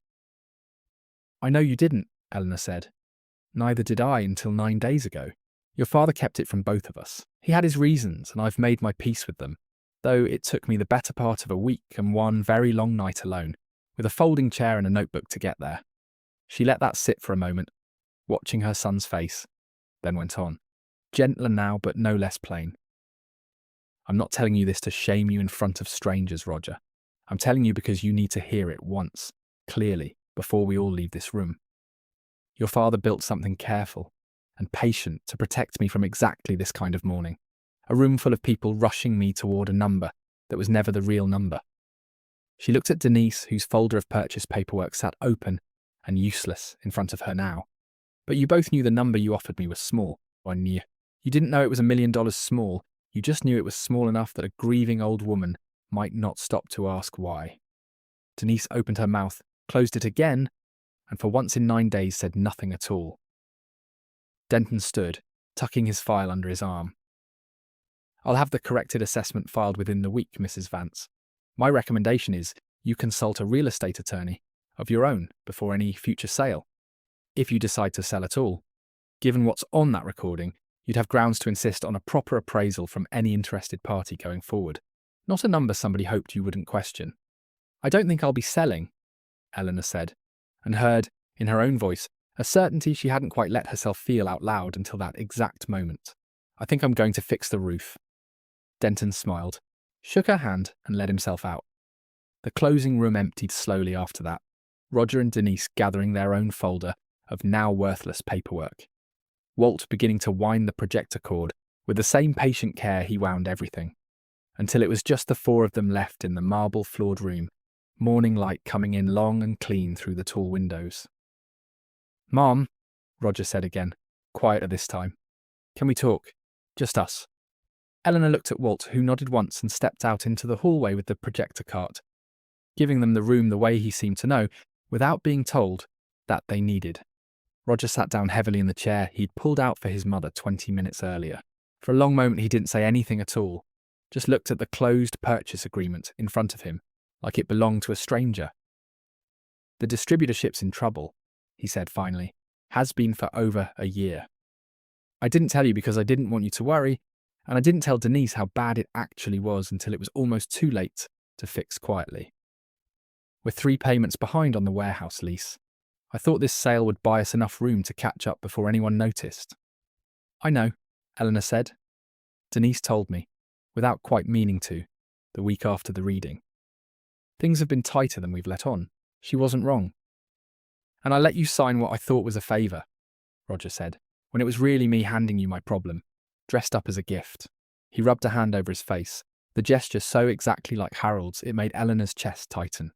I know you didn't, Eleanor said. Neither did I until 9 days ago. Your father kept it from both of us. He had his reasons, and I've made my peace with them, though it took me the better part of a week and one very long night alone, with a folding chair and a notebook to get there. She let that sit for a moment, watching her son's face, then went on, gentler now but no less plain. I'm not telling you this to shame you in front of strangers, Roger. I'm telling you because you need to hear it once, clearly, before we all leave this room. Your father built something careful and patient to protect me from exactly this kind of morning, a room full of people rushing me toward a number that was never the real number. She looked at Denise, whose folder of purchase paperwork sat open and useless in front of her now. But you both knew the number you offered me was small. I knew. You didn't know it was $1 million small. You just knew it was small enough that a grieving old woman might not stop to ask why. Denise opened her mouth, closed it again, and for once in 9 days said nothing at all. Denton stood, tucking his file under his arm. I'll have the corrected assessment filed within the week, Mrs. Vance. My recommendation is you consult a real estate attorney of your own before any future sale. If you decide to sell at all, given what's on that recording, you'd have grounds to insist on a proper appraisal from any interested party going forward, not a number somebody hoped you wouldn't question. I don't think I'll be selling, Eleanor said, and heard, in her own voice, a certainty she hadn't quite let herself feel out loud until that exact moment. I think I'm going to fix the roof. Denton smiled, shook her hand, and let himself out. The closing room emptied slowly after that, Roger and Denise gathering their own folder of now worthless paperwork. Walt beginning to wind the projector cord with the same patient care he wound everything, until it was just the 4 of them left in the marble-floored room, morning light coming in long and clean through the tall windows. Mom, Roger said again, quieter this time. Can we talk? Just us. Eleanor looked at Walt, who nodded once and stepped out into the hallway with the projector cart. giving them the room the way he seemed to know, without being told, that they needed. Roger sat down heavily in the chair he'd pulled out for his mother 20 minutes earlier. For a long moment he didn't say anything at all, just looked at the closed purchase agreement in front of him, like it belonged to a stranger. "The distributorship's in trouble," he said finally. "Has been for over a year. I didn't tell you because I didn't want you to worry, and I didn't tell Denise how bad it actually was until it was almost too late to fix quietly. We're 3 payments behind on the warehouse lease. I thought this sale would buy us enough room to catch up before anyone noticed." "I know," Eleanor said. "Denise told me, without quite meaning to, the week after the reading. Things have been tighter than we've let on. She wasn't wrong. And I let you sign what I thought was a favour," Roger said, "when it was really me handing you my problem, dressed up as a gift." He rubbed a hand over his face, the gesture so exactly like Harold's it made Eleanor's chest tighten.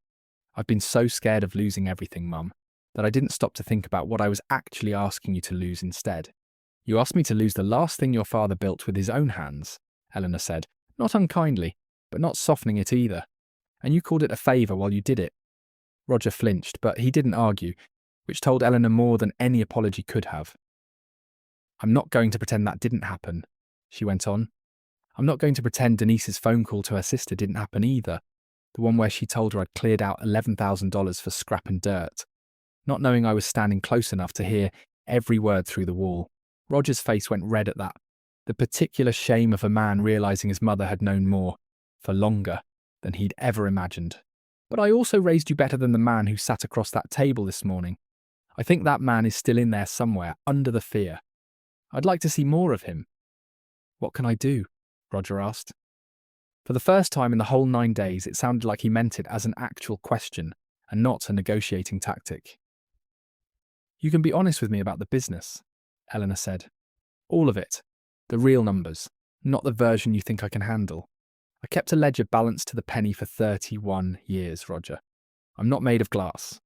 "I've been so scared of losing everything, Mum, that I didn't stop to think about what I was actually asking you to lose instead. You asked me to lose the last thing your father built with his own hands," Eleanor said, not unkindly, but not softening it either. "And you called it a favour while you did it." Roger flinched, but he didn't argue, which told Eleanor more than any apology could have. "I'm not going to pretend that didn't happen," she went on. "I'm not going to pretend Denise's phone call to her sister didn't happen either, the one where she told her I'd cleared out $11,000 for scrap and dirt, not knowing I was standing close enough to hear every word through the wall." Roger's face went red at that, the particular shame of a man realising his mother had known more, for longer, than he'd ever imagined. "But I also raised you better than the man who sat across that table this morning. I think that man is still in there somewhere, under the fear. I'd like to see more of him." "What can I do?" Roger asked. For the first time in the whole 9 days, it sounded like he meant it as an actual question, and not a negotiating tactic. "You can be honest with me about the business," Eleanor said. "All of it. The real numbers, not the version you think I can handle. I kept a ledger balanced to the penny for 31 years, Roger. I'm not made of glass."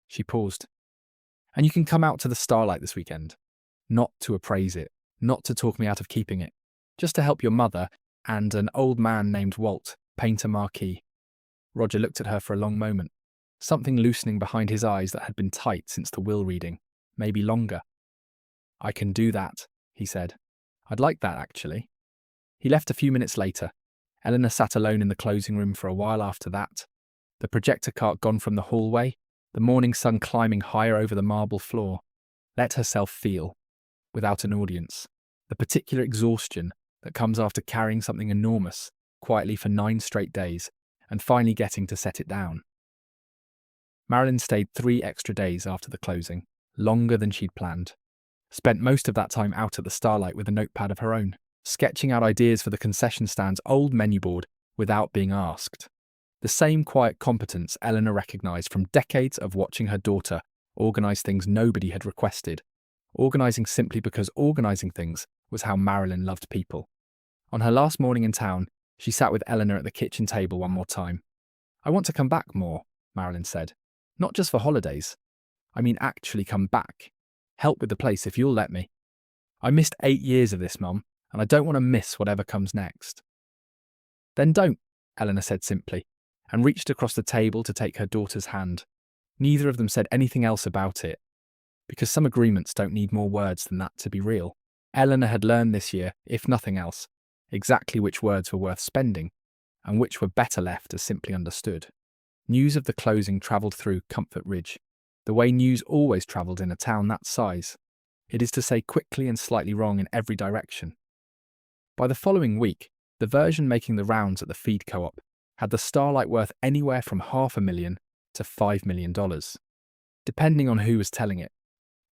She paused. "And you can come out to the Starlight this weekend. Not to appraise it, not to talk me out of keeping it, just to help your mother and an old man named Walt paint a marquee." Roger looked at her for a long moment, something loosening behind his eyes that had been tight since the will reading, maybe longer. "I can do that," he said. "I'd like that, actually." He left a few minutes later. Eleanor sat alone in the closing room for a while after that, the projector cart gone from the hallway, the morning sun climbing higher over the marble floor. Let herself feel, without an audience, the particular exhaustion that comes after carrying something enormous quietly for 9 straight days and finally getting to set it down. Marilyn stayed 3 extra days after the closing, longer than she'd planned. Spent most of that time out at the Starlight with a notepad of her own, sketching out ideas for the concession stand's old menu board without being asked. The same quiet competence Eleanor recognised from decades of watching her daughter organise things nobody had requested, organising simply because organising things was how Marilyn loved people. On her last morning in town, she sat with Eleanor at the kitchen table one more time. "I want to come back more," Marilyn said. "Not just for holidays. I mean actually come back. Help with the place if you'll let me. I missed 8 years of this, Mum, and I don't want to miss whatever comes next." "Then don't," Eleanor said simply, and reached across the table to take her daughter's hand. Neither of them said anything else about it, because some agreements don't need more words than that to be real. Eleanor had learned this year, if nothing else, exactly which words were worth spending, and which were better left as simply understood. News of the closing travelled through Comfort Ridge, the way news always travelled in a town that size. It is to say quickly and slightly wrong in every direction. By the following week, the version making the rounds at the feed co-op had the Starlight worth anywhere from $500,000 to $5 million, depending on who was telling it.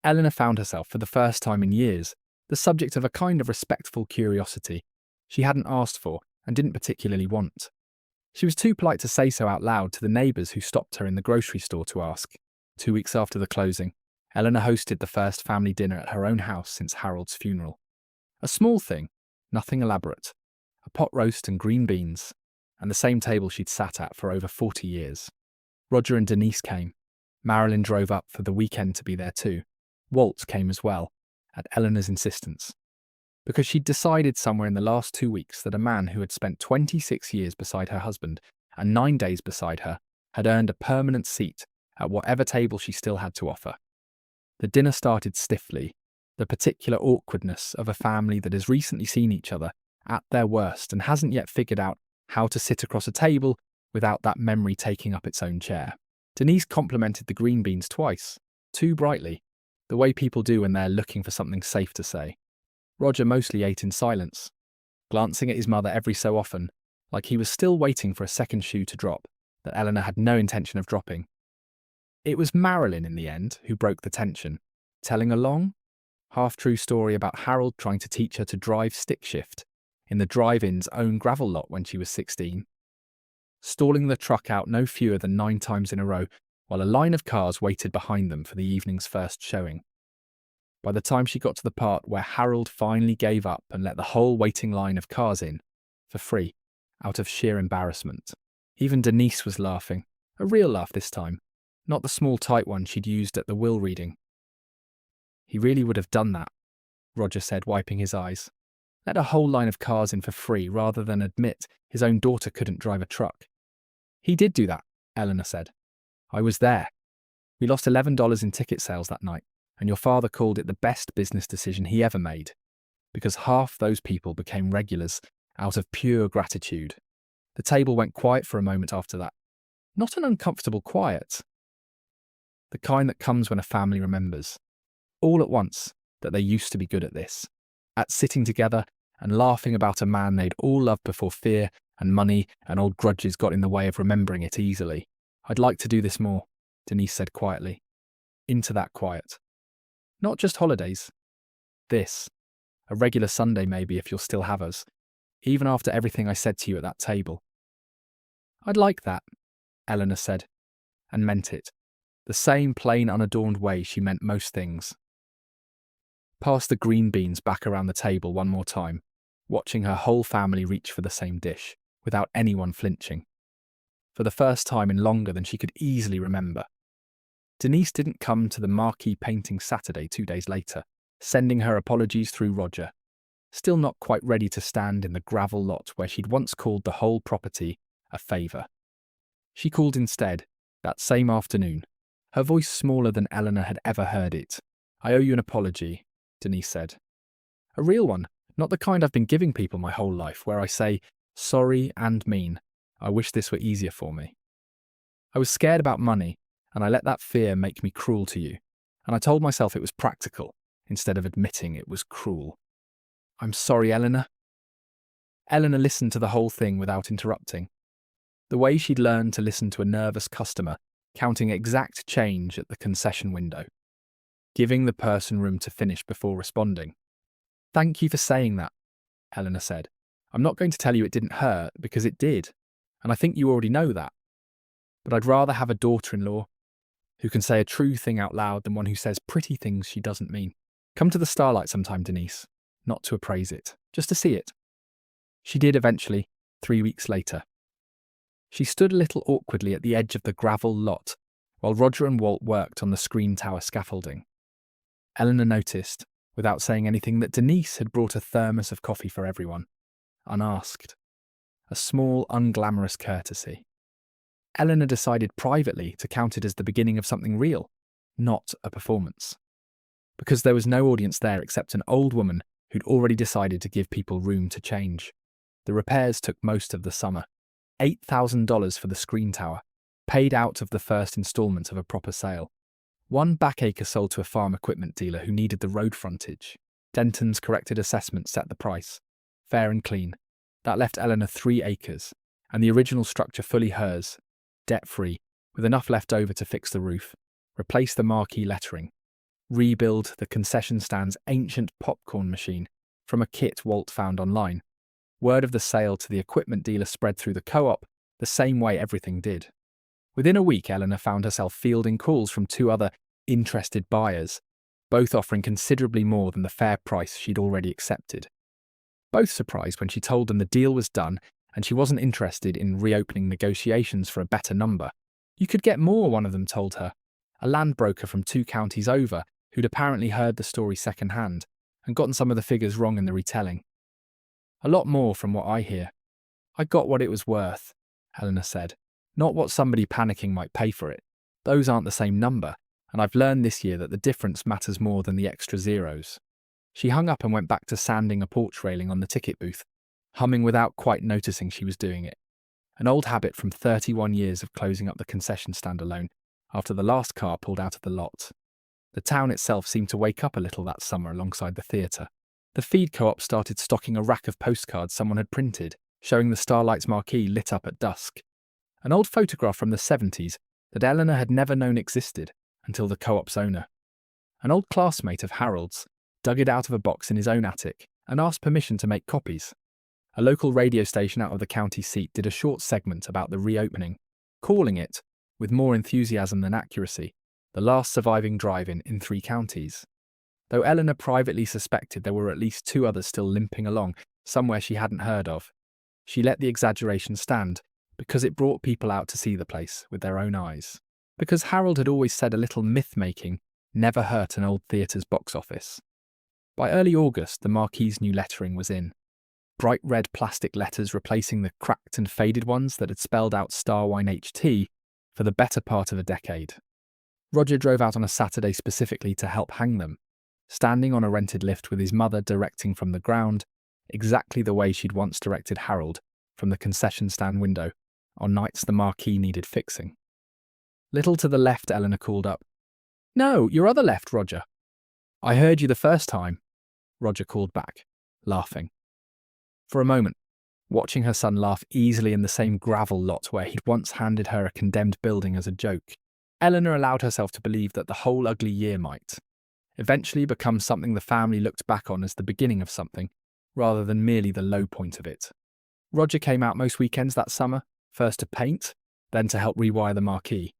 Eleanor found herself, for the first time in years, the subject of a kind of respectful curiosity she hadn't asked for and didn't particularly want. She was too polite to say so out loud to the neighbours who stopped her in the grocery store to ask. 2 weeks after the closing, Eleanor hosted the first family dinner at her own house since Harold's funeral. A small thing, nothing elaborate. A pot roast and green beans, and the same table she'd sat at for over 40 years. Roger and Denise came. Marilyn drove up for the weekend to be there too. Walt came as well, at Eleanor's insistence, because she'd decided somewhere in the last 2 weeks that a man who had spent 26 years beside her husband and 9 days beside her had earned a permanent seat at whatever table she still had to offer. The dinner started stiffly, the particular awkwardness of a family that has recently seen each other at their worst and hasn't yet figured out how to sit across a table without that memory taking up its own chair. Denise complimented the green beans twice, too brightly, the way people do when they're looking for something safe to say. Roger mostly ate in silence, glancing at his mother every so often, like he was still waiting for a second shoe to drop that Eleanor had no intention of dropping. It was Marilyn, in the end, who broke the tension, telling a long, half-true story about Harold trying to teach her to drive stick shift in the drive-in's own gravel lot when she was 16, stalling the truck out no fewer than 9 times in a row while a line of cars waited behind them for the evening's first showing. By the time she got to the part where Harold finally gave up and let the whole waiting line of cars in, for free, out of sheer embarrassment, even Denise was laughing, a real laugh this time, not the small tight one she'd used at the will reading. He really would have done that, Roger said, wiping his eyes. Let a whole line of cars in for free rather than admit his own daughter couldn't drive a truck. He did do that, Eleanor said. I was there. We lost $11 in ticket sales that night, and your father called it the best business decision he ever made, because half those people became regulars out of pure gratitude. The table went quiet for a moment after that. Not an uncomfortable quiet. The kind that comes when a family remembers, all at once, that they used to be good at this, at sitting together and laughing about a man they'd all loved before fear and money and old grudges got in the way of remembering it easily. I'd like to do this more, Denise said quietly. Into that quiet. Not just holidays. This. A regular Sunday maybe if you'll still have us, even after everything I said to you at that table. I'd like that, Eleanor said, and meant it. The same plain, unadorned way she meant most things. Passed the green beans back around the table one more time, watching her whole family reach for the same dish, without anyone flinching. For the first time in longer than she could easily remember. Denise didn't come to the marquee painting Saturday 2 days later, sending her apologies through Roger, still not quite ready to stand in the gravel lot where she'd once called the whole property a favour. She called instead, that same afternoon, her voice smaller than Eleanor had ever heard it. I owe you an apology, Denise said. A real one, not the kind I've been giving people my whole life, where I say, sorry and mean, I wish this were easier for me. I was scared about money, and I let that fear make me cruel to you, and I told myself it was practical, instead of admitting it was cruel. I'm sorry, Eleanor. Eleanor listened to the whole thing without interrupting. The way she'd learned to listen to a nervous customer, counting exact change at the concession window, giving the person room to finish before responding. Thank you for saying that, Eleanor said. I'm not going to tell you it didn't hurt, because it did, and I think you already know that. But I'd rather have a daughter-in-law who can say a true thing out loud than one who says pretty things she doesn't mean. Come to the Starlight sometime, Denise, not to appraise it, just to see it. She did eventually, 3 weeks later. She stood a little awkwardly at the edge of the gravel lot while Roger and Walt worked on the screen tower scaffolding. Eleanor noticed, without saying anything, that Denise had brought a thermos of coffee for everyone, unasked. A small, unglamorous courtesy. Eleanor decided privately to count it as the beginning of something real, not a performance. Because there was no audience there except an old woman who'd already decided to give people room to change. The repairs took most of the summer. $8,000 for the screen tower, paid out of the first instalment of a proper sale. 1 back acre sold to a farm equipment dealer who needed the road frontage. Denton's corrected assessment set the price. Fair and clean. That left Eleanor 3 acres, and the original structure fully hers, debt-free, with enough left over to fix the roof, replace the marquee lettering, rebuild the concession stand's ancient popcorn machine from a kit Walt found online. Word of the sale to the equipment dealer spread through the co-op the same way everything did. Within a week, Eleanor found herself fielding calls from 2 other interested buyers, both offering considerably more than the fair price she'd already accepted. Both surprised when she told them the deal was done and she wasn't interested in reopening negotiations for a better number. You could get more, one of them told her, a land broker from 2 counties over who'd apparently heard the story secondhand and gotten some of the figures wrong in the retelling. A lot more from what I hear. I got what it was worth, Eleanor said, not what somebody panicking might pay for it. Those aren't the same number, and I've learned this year that the difference matters more than the extra zeros. She hung up and went back to sanding a porch railing on the ticket booth, humming without quite noticing she was doing it. An old habit from 31 years of closing up the concession stand alone after the last car pulled out of the lot. The town itself seemed to wake up a little that summer alongside the theatre. The feed co-op started stocking a rack of postcards someone had printed, showing the Starlight's marquee lit up at dusk. An old photograph from the 70s that Eleanor had never known existed until the co-op's owner. An old classmate of Harold's dug it out of a box in his own attic and asked permission to make copies. A local radio station out of the county seat did a short segment about the reopening, calling it, with more enthusiasm than accuracy, the last surviving drive-in in 3 counties. Though Eleanor privately suspected there were at least 2 others still limping along, somewhere she hadn't heard of, she let the exaggeration stand because it brought people out to see the place with their own eyes. Because Harold had always said a little myth-making never hurt an old theatre's box office. By early August, the marquee's new lettering was in. Bright red plastic letters replacing the cracked and faded ones that had spelled out Starwine HT for the better part of a decade. Roger drove out on a Saturday specifically to help hang them, standing on a rented lift with his mother directing from the ground, exactly the way she'd once directed Harold from the concession stand window on nights the marquee needed fixing. Little to the left, Eleanor called up. "No, your other left, Roger." "I heard you the first time," Roger called back, laughing. For a moment, watching her son laugh easily in the same gravel lot where he'd once handed her a condemned building as a joke, Eleanor allowed herself to believe that the whole ugly year might eventually become something the family looked back on as the beginning of something, rather than merely the low point of it. Roger came out most weekends that summer, first to paint, then to help rewire the marquee.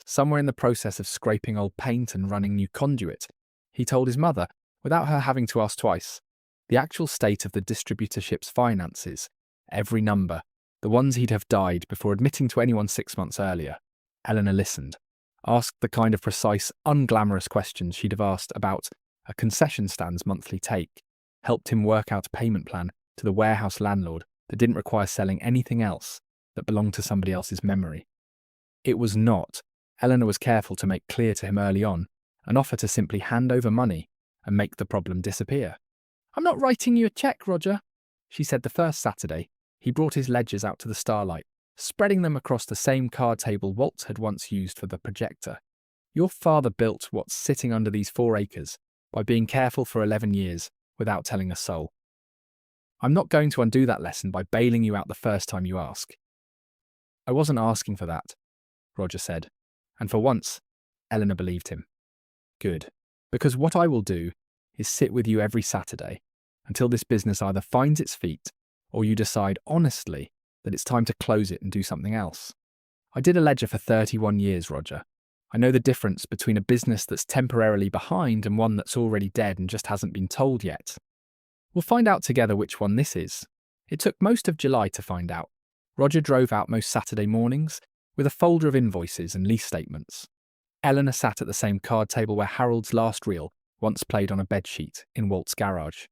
Somewhere in the process of scraping old paint and running new conduit, he told his mother, without her having to ask twice, the actual state of the distributorship's finances, every number, the ones he'd have died before admitting to anyone 6 months earlier. Eleanor listened, asked the kind of precise, unglamorous questions she'd have asked about a concession stand's monthly take, helped him work out a payment plan to the warehouse landlord that didn't require selling anything else that belonged to somebody else's memory. It was not, Eleanor was careful to make clear to him early on, an offer to simply hand over money and make the problem disappear. "I'm not writing you a cheque, Roger," she said the first Saturday. He brought his ledgers out to the Starlight, spreading them across the same card table Walt had once used for the projector. "Your father built what's sitting under these 4 acres by being careful for 11 years without telling a soul. I'm not going to undo that lesson by bailing you out the first time you ask." "I wasn't asking for that," Roger said, and for once, Eleanor believed him. "Good, because what I will do is sit with you every Saturday until this business either finds its feet or you decide honestly that it's time to close it and do something else. I did a ledger for 31 years, Roger. I know the difference between a business that's temporarily behind and one that's already dead and just hasn't been told yet. We'll find out together which one this is." It took most of July to find out. Roger drove out most Saturday mornings with a folder of invoices and lease statements. Eleanor sat at the same card table where Harold's last reel once played on a bedsheet in Walt's garage.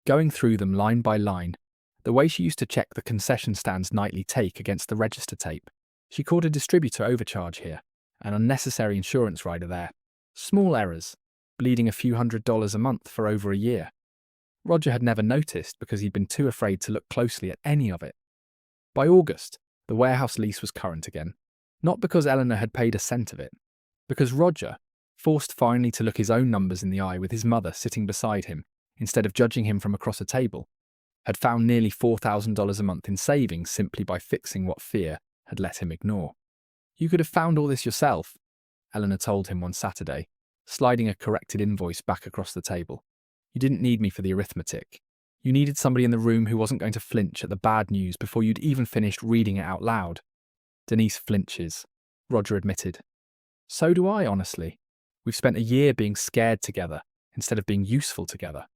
Going through them line by line, the way she used to check the concession stand's nightly take against the register tape, she caught a distributor overcharge here, an unnecessary insurance rider there, small errors, bleeding a few $100s a month for over a year. Roger had never noticed because he'd been too afraid to look closely at any of it. By August, the warehouse lease was current again, not because Eleanor had paid a cent of it, because Roger, forced finally to look his own numbers in the eye with his mother sitting beside him instead of judging him from across a table, had found nearly $4,000 a month in savings simply by fixing what fear had let him ignore. "You could have found all this yourself," Eleanor told him one Saturday, sliding a corrected invoice back across the table. "You didn't need me for the arithmetic. You needed somebody in the room who wasn't going to flinch at the bad news before you'd even finished reading it out loud." "Denise flinches," Roger admitted. "So do I, honestly. We've spent a year being scared together instead of being useful together."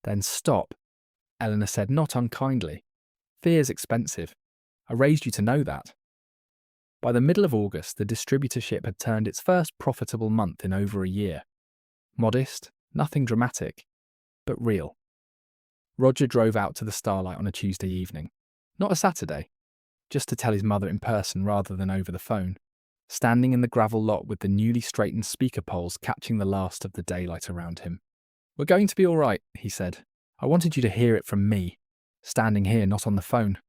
"Then stop," Eleanor said, not unkindly. "Fear's expensive. I raised you to know that." By the middle of August, the distributorship had turned its first profitable month in over a year. Modest, nothing dramatic, but real. Roger drove out to the Starlight on a Tuesday evening, not a Saturday. just to tell his mother in person rather than over the phone, standing in the gravel lot with the newly straightened speaker poles catching the last of the daylight around him. "We're going to be all right," he said. "I wanted you to hear it from me, standing here, not on the phone."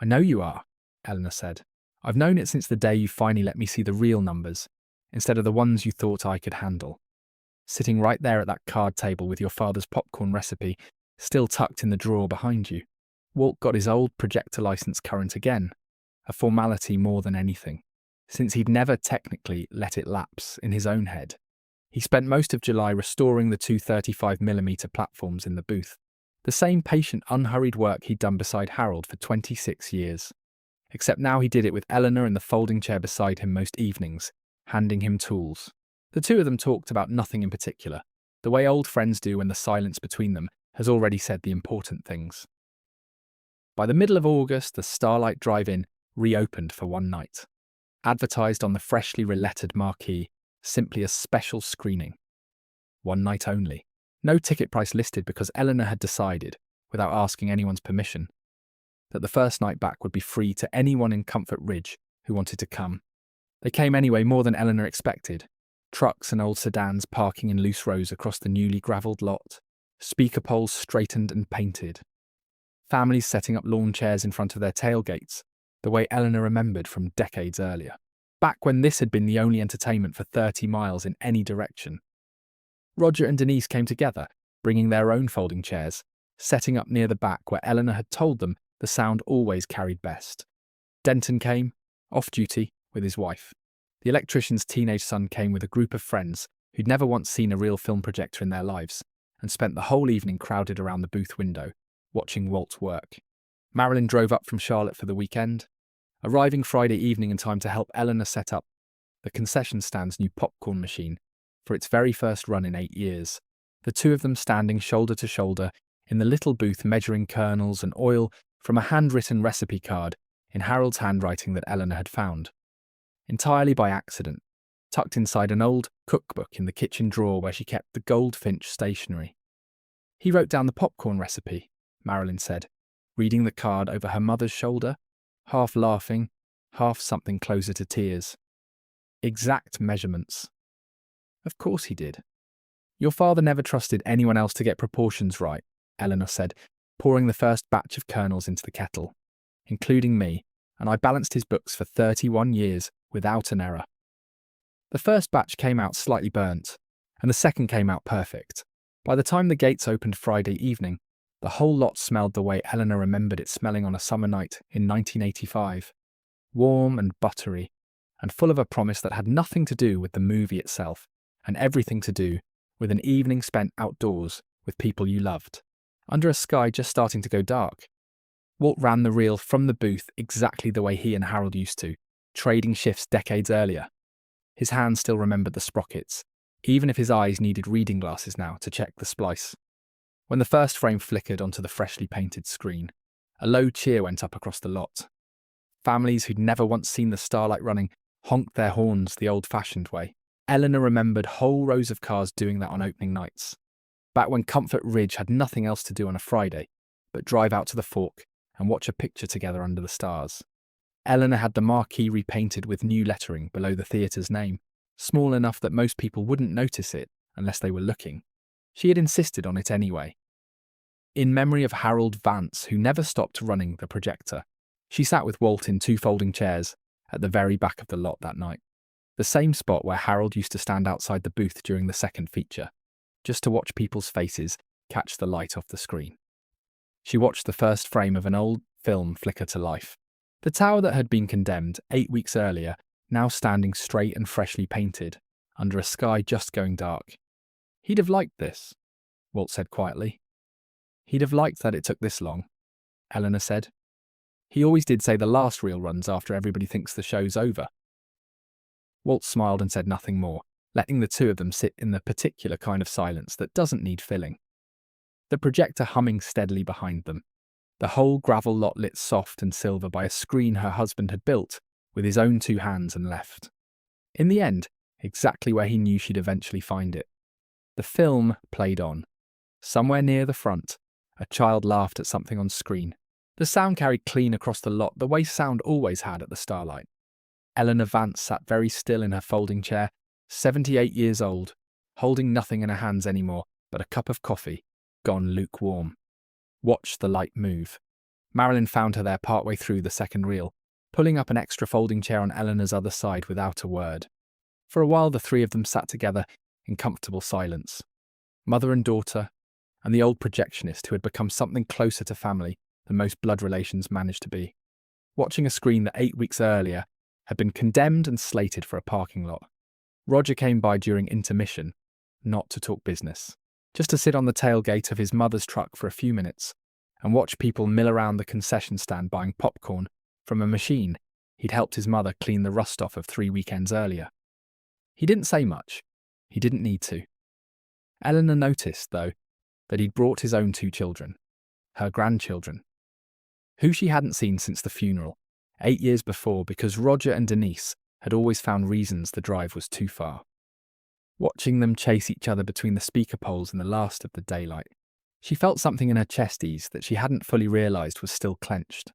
"I know you are," Eleanor said. "I've known it since the day you finally let me see the real numbers, instead of the ones you thought I could handle. Sitting right there at that card table with your father's popcorn recipe still tucked in the drawer behind you. Walt got his old projector license current again, a formality more than anything, since he'd never technically let it lapse in his own head. He spent most of July restoring the two 35mm platforms in the booth, the same patient, unhurried work he'd done beside Harold for 26 years. Except now he did it with Eleanor in the folding chair beside him most evenings, handing him tools. The two of them talked about nothing in particular, the way old friends do when the silence between them has already said the important things. By the middle of August, the Starlight Drive-In reopened for one night. Advertised on the freshly relettered marquee, simply a special screening. One night only. No ticket price listed because Eleanor had decided, without asking anyone's permission, that the first night back would be free to anyone in Comfort Ridge who wanted to come. They came anyway, more than Eleanor expected. Trucks and old sedans parking in loose rows across the newly gravelled lot, speaker poles straightened and painted. Families setting up lawn chairs in front of their tailgates, the way Eleanor remembered from decades earlier, back when this had been the only entertainment for 30 miles in any direction. Roger and Denise came together, bringing their own folding chairs, setting up near the back where Eleanor had told them the sound always carried best. Denton came, off-duty, with his wife. The electrician's teenage son came with a group of friends who'd never once seen a real film projector in their lives, and spent the whole evening crowded around the booth window, watching Walt work. Marilyn drove up from Charlotte for the weekend, arriving Friday evening in time to help Eleanor set up the concession stand's new popcorn machine for its very first run in 8 years, the two of them standing shoulder to shoulder in the little booth measuring kernels and oil from a handwritten recipe card in Harold's handwriting that Eleanor had found. Entirely by accident, tucked inside an old cookbook in the kitchen drawer where she kept the Goldfinch stationery. "He wrote down the popcorn recipe," Marilyn said, reading the card over her mother's shoulder, half laughing, half something closer to tears. "Exact measurements." "Of course he did. Your father never trusted anyone else to get proportions right," Eleanor said, pouring the first batch of kernels into the kettle, "including me, and I balanced his books for 31 years without an error. The first batch came out slightly burnt, and the second came out perfect. By the time the gates opened Friday evening, the whole lot smelled the way Eleanor remembered it smelling on a summer night in 1985. Warm and buttery, and full of a promise that had nothing to do with the movie itself, and everything to do with an evening spent outdoors with people you loved, under a sky just starting to go dark. Walt ran the reel from the booth exactly the way he and Harold used to, trading shifts decades earlier. His hands still remembered the sprockets, even if his eyes needed reading glasses now to check the splice. When the first frame flickered onto the freshly painted screen, a low cheer went up across the lot. Families who'd never once seen the Starlight running honked their horns the old-fashioned way. Eleanor remembered whole rows of cars doing that on opening nights, back when Comfort Ridge had nothing else to do on a Friday but drive out to the Fork and watch a picture together under the stars. Eleanor had the marquee repainted with new lettering below the theatre's name, small enough that most people wouldn't notice it unless they were looking. She had insisted on it anyway. In memory of Harold Vance, who never stopped running the projector, she sat with Walt in two folding chairs at the very back of the lot that night, the same spot where Harold used to stand outside the booth during the second feature, just to watch people's faces catch the light off the screen. She watched the first frame of an old film flicker to life. The tower that had been condemned 8 weeks earlier, now standing straight and freshly painted, under a sky just going dark. "He'd have liked this," Walt said quietly. "He'd have liked that it took this long," Eleanor said. "He always did say the last reel runs after everybody thinks the show's over." Walt smiled and said nothing more, letting the two of them sit in the particular kind of silence that doesn't need filling. The projector humming steadily behind them, the whole gravel lot lit soft and silver by a screen her husband had built with his own two hands and left. In the end, exactly where he knew she'd eventually find it. The film played on. Somewhere near the front, a child laughed at something on screen, The sound carried clean across the lot, the way sound always had at the Starlight. Eleanor Vance sat very still in her folding chair, 78 years old, holding nothing in her hands anymore but a cup of coffee, gone lukewarm. Watched the light move. Marilyn found her there partway through the second reel, pulling up an extra folding chair on Eleanor's other side without a word. For a while the three of them sat together in comfortable silence. Mother and daughter, and the old projectionist who had become something closer to family than most blood relations managed to be, watching a screen that 8 weeks earlier had been condemned and slated for a parking lot. Roger came by during intermission, not to talk business, just to sit on the tailgate of his mother's truck for a few minutes and watch people mill around the concession stand buying popcorn from a machine he'd helped his mother clean the rust off of 3 weekends earlier. He didn't say much. He didn't need to. Eleanor noticed, though, that he'd brought his own 2 children, her grandchildren, who she hadn't seen since the funeral, 8 years before, because Roger and Denise had always found reasons the drive was too far. Watching them chase each other between the speaker poles in the last of the daylight, she felt something in her chest ease that she hadn't fully realised was still clenched.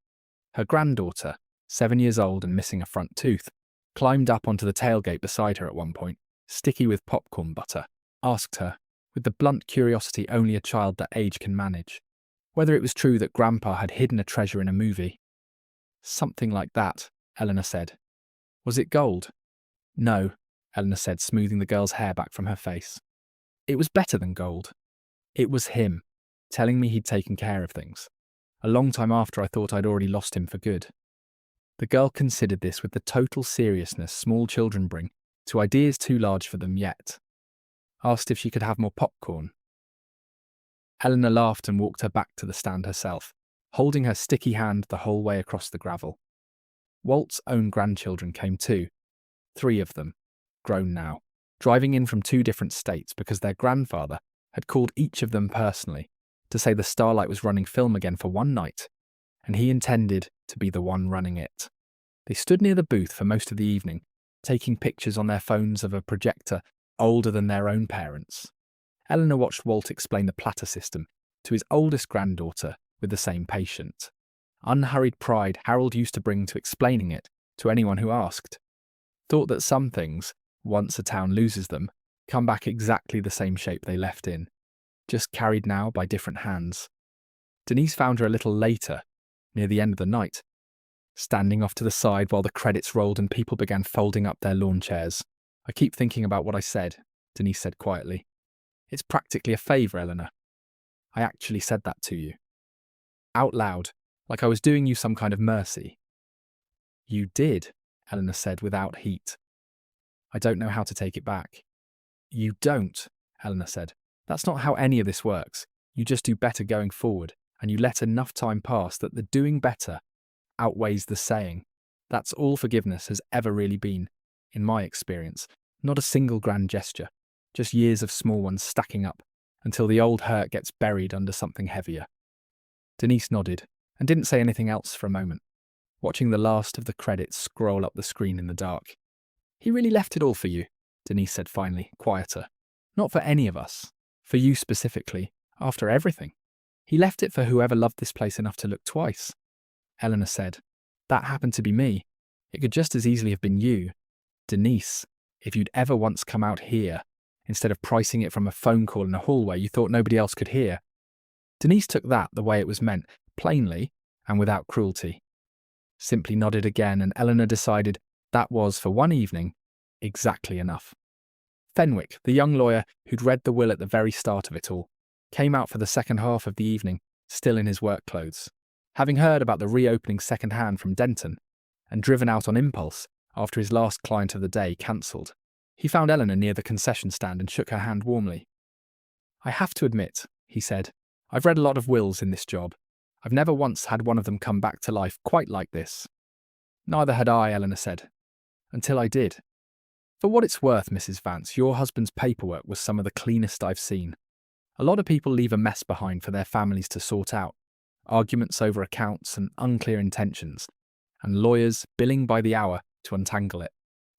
Her granddaughter, 7 years old and missing a front tooth, climbed up onto the tailgate beside her at one point, sticky with popcorn butter, asked her, with the blunt curiosity only a child that age can manage, whether it was true that Grandpa had hidden a treasure in a movie. Something like that, Eleanor said. Was it gold? No, Eleanor said, smoothing the girl's hair back from her face. It was better than gold. It was him, telling me he'd taken care of things, a long time after I thought I'd already lost him for good. The girl considered this with the total seriousness small children bring to ideas too large for them yet. Asked if she could have more popcorn. Eleanor laughed and walked her back to the stand herself, holding her sticky hand the whole way across the gravel. Walt's own grandchildren came too, 3 of them, grown now, driving in from 2 different states because their grandfather had called each of them personally to say the Starlight was running film again for one night, and he intended to be the one running it. They stood near the booth for most of the evening, taking pictures on their phones of a projector older than their own parents. Eleanor watched Walt explain the platter system to his oldest granddaughter with the same patience. Unhurried pride Harold used to bring to explaining it to anyone who asked. Thought that some things, once a town loses them, come back exactly the same shape they left in, just carried now by different hands. Denise found her a little later, near the end of the night, standing off to the side while the credits rolled and people began folding up their lawn chairs. I keep thinking about what I said, Denise said quietly. It's practically a favour, Eleanor. I actually said that to you. Out loud, like I was doing you some kind of mercy. You did, Eleanor said without heat. I don't know how to take it back. You don't, Eleanor said. That's not how any of this works. You just do better going forward, and you let enough time pass that the doing better outweighs the saying. That's all forgiveness has ever really been, in my experience. Not a single grand gesture, just years of small ones stacking up until the old hurt gets buried under something heavier. Denise nodded and didn't say anything else for a moment, watching the last of the credits scroll up the screen in the dark. He really left it all for you, Denise said finally, quieter. Not for any of us. For you specifically, after everything. He left it for whoever loved this place enough to look twice. Eleanor said, that happened to be me. It could just as easily have been you. Denise, if you'd ever once come out here, instead of pricing it from a phone call in a hallway you thought nobody else could hear. Denise took that the way it was meant, plainly and without cruelty. Simply nodded again, and Eleanor decided that was, for one evening, exactly enough. Fenwick, the young lawyer who'd read the will at the very start of it all, came out for the second half of the evening, still in his work clothes, having heard about the reopening second hand from Denton, and driven out on impulse after his last client of the day cancelled. He found Eleanor near the concession stand and shook her hand warmly. I have to admit, he said, I've read a lot of wills in this job. I've never once had one of them come back to life quite like this. Neither had I, Eleanor said. Until I did. For what it's worth, Mrs. Vance, your husband's paperwork was some of the cleanest I've seen. A lot of people leave a mess behind for their families to sort out. Arguments over accounts and unclear intentions. And lawyers billing by the hour to untangle it.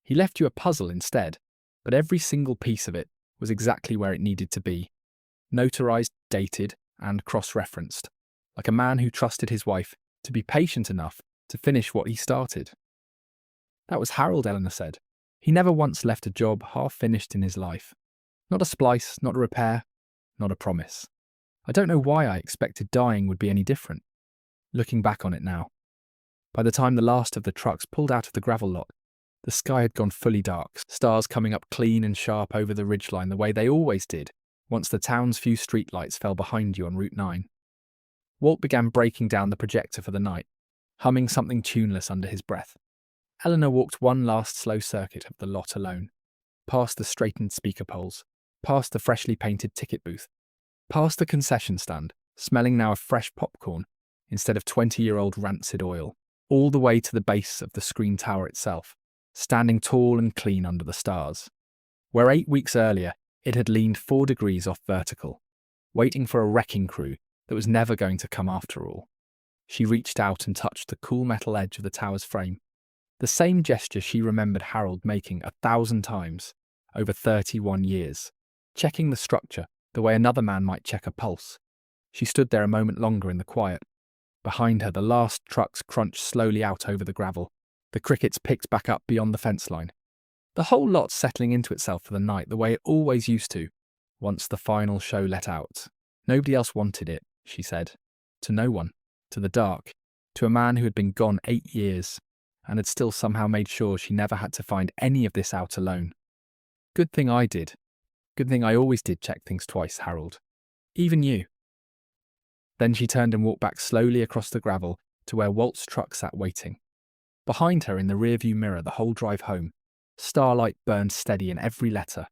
He left you a puzzle instead, but every single piece of it was exactly where it needed to be. Notarized, dated, and cross-referenced. Like a man who trusted his wife to be patient enough to finish what he started. That was Harold, Eleanor said. He never once left a job half-finished in his life. Not a splice, not a repair, not a promise. I don't know why I expected dying would be any different, looking back on it now. By the time the last of the trucks pulled out of the gravel lot, the sky had gone fully dark, stars coming up clean and sharp over the ridgeline the way they always did once the town's few streetlights fell behind you on Route 9. Walt began breaking down the projector for the night, humming something tuneless under his breath. Eleanor walked one last slow circuit of the lot alone, past the straightened speaker poles, past the freshly painted ticket booth, past the concession stand, smelling now of fresh popcorn instead of 20-year-old rancid oil, all the way to the base of the screen tower itself, standing tall and clean under the stars, where 8 weeks earlier it had leaned 4 degrees off vertical, waiting for a wrecking crew that was never going to come after all. She reached out and touched the cool metal edge of the tower's frame, the same gesture she remembered Harold making 1,000 times over 31 years, checking the structure the way another man might check a pulse. She stood there a moment longer in the quiet. Behind her, the last trucks crunched slowly out over the gravel. The crickets picked back up beyond the fence line. The whole lot settling into itself for the night the way it always used to, once the final show let out. Nobody else wanted it, she said. To no one. To the dark. To a man who had been gone 8 years, and had still somehow made sure she never had to find any of this out alone. Good thing I did. Good thing I always did check things twice, Harold. Even you. Then she turned and walked back slowly across the gravel to where Walt's truck sat waiting. Behind her in the rearview mirror the whole drive home, starlight burned steady in every letter,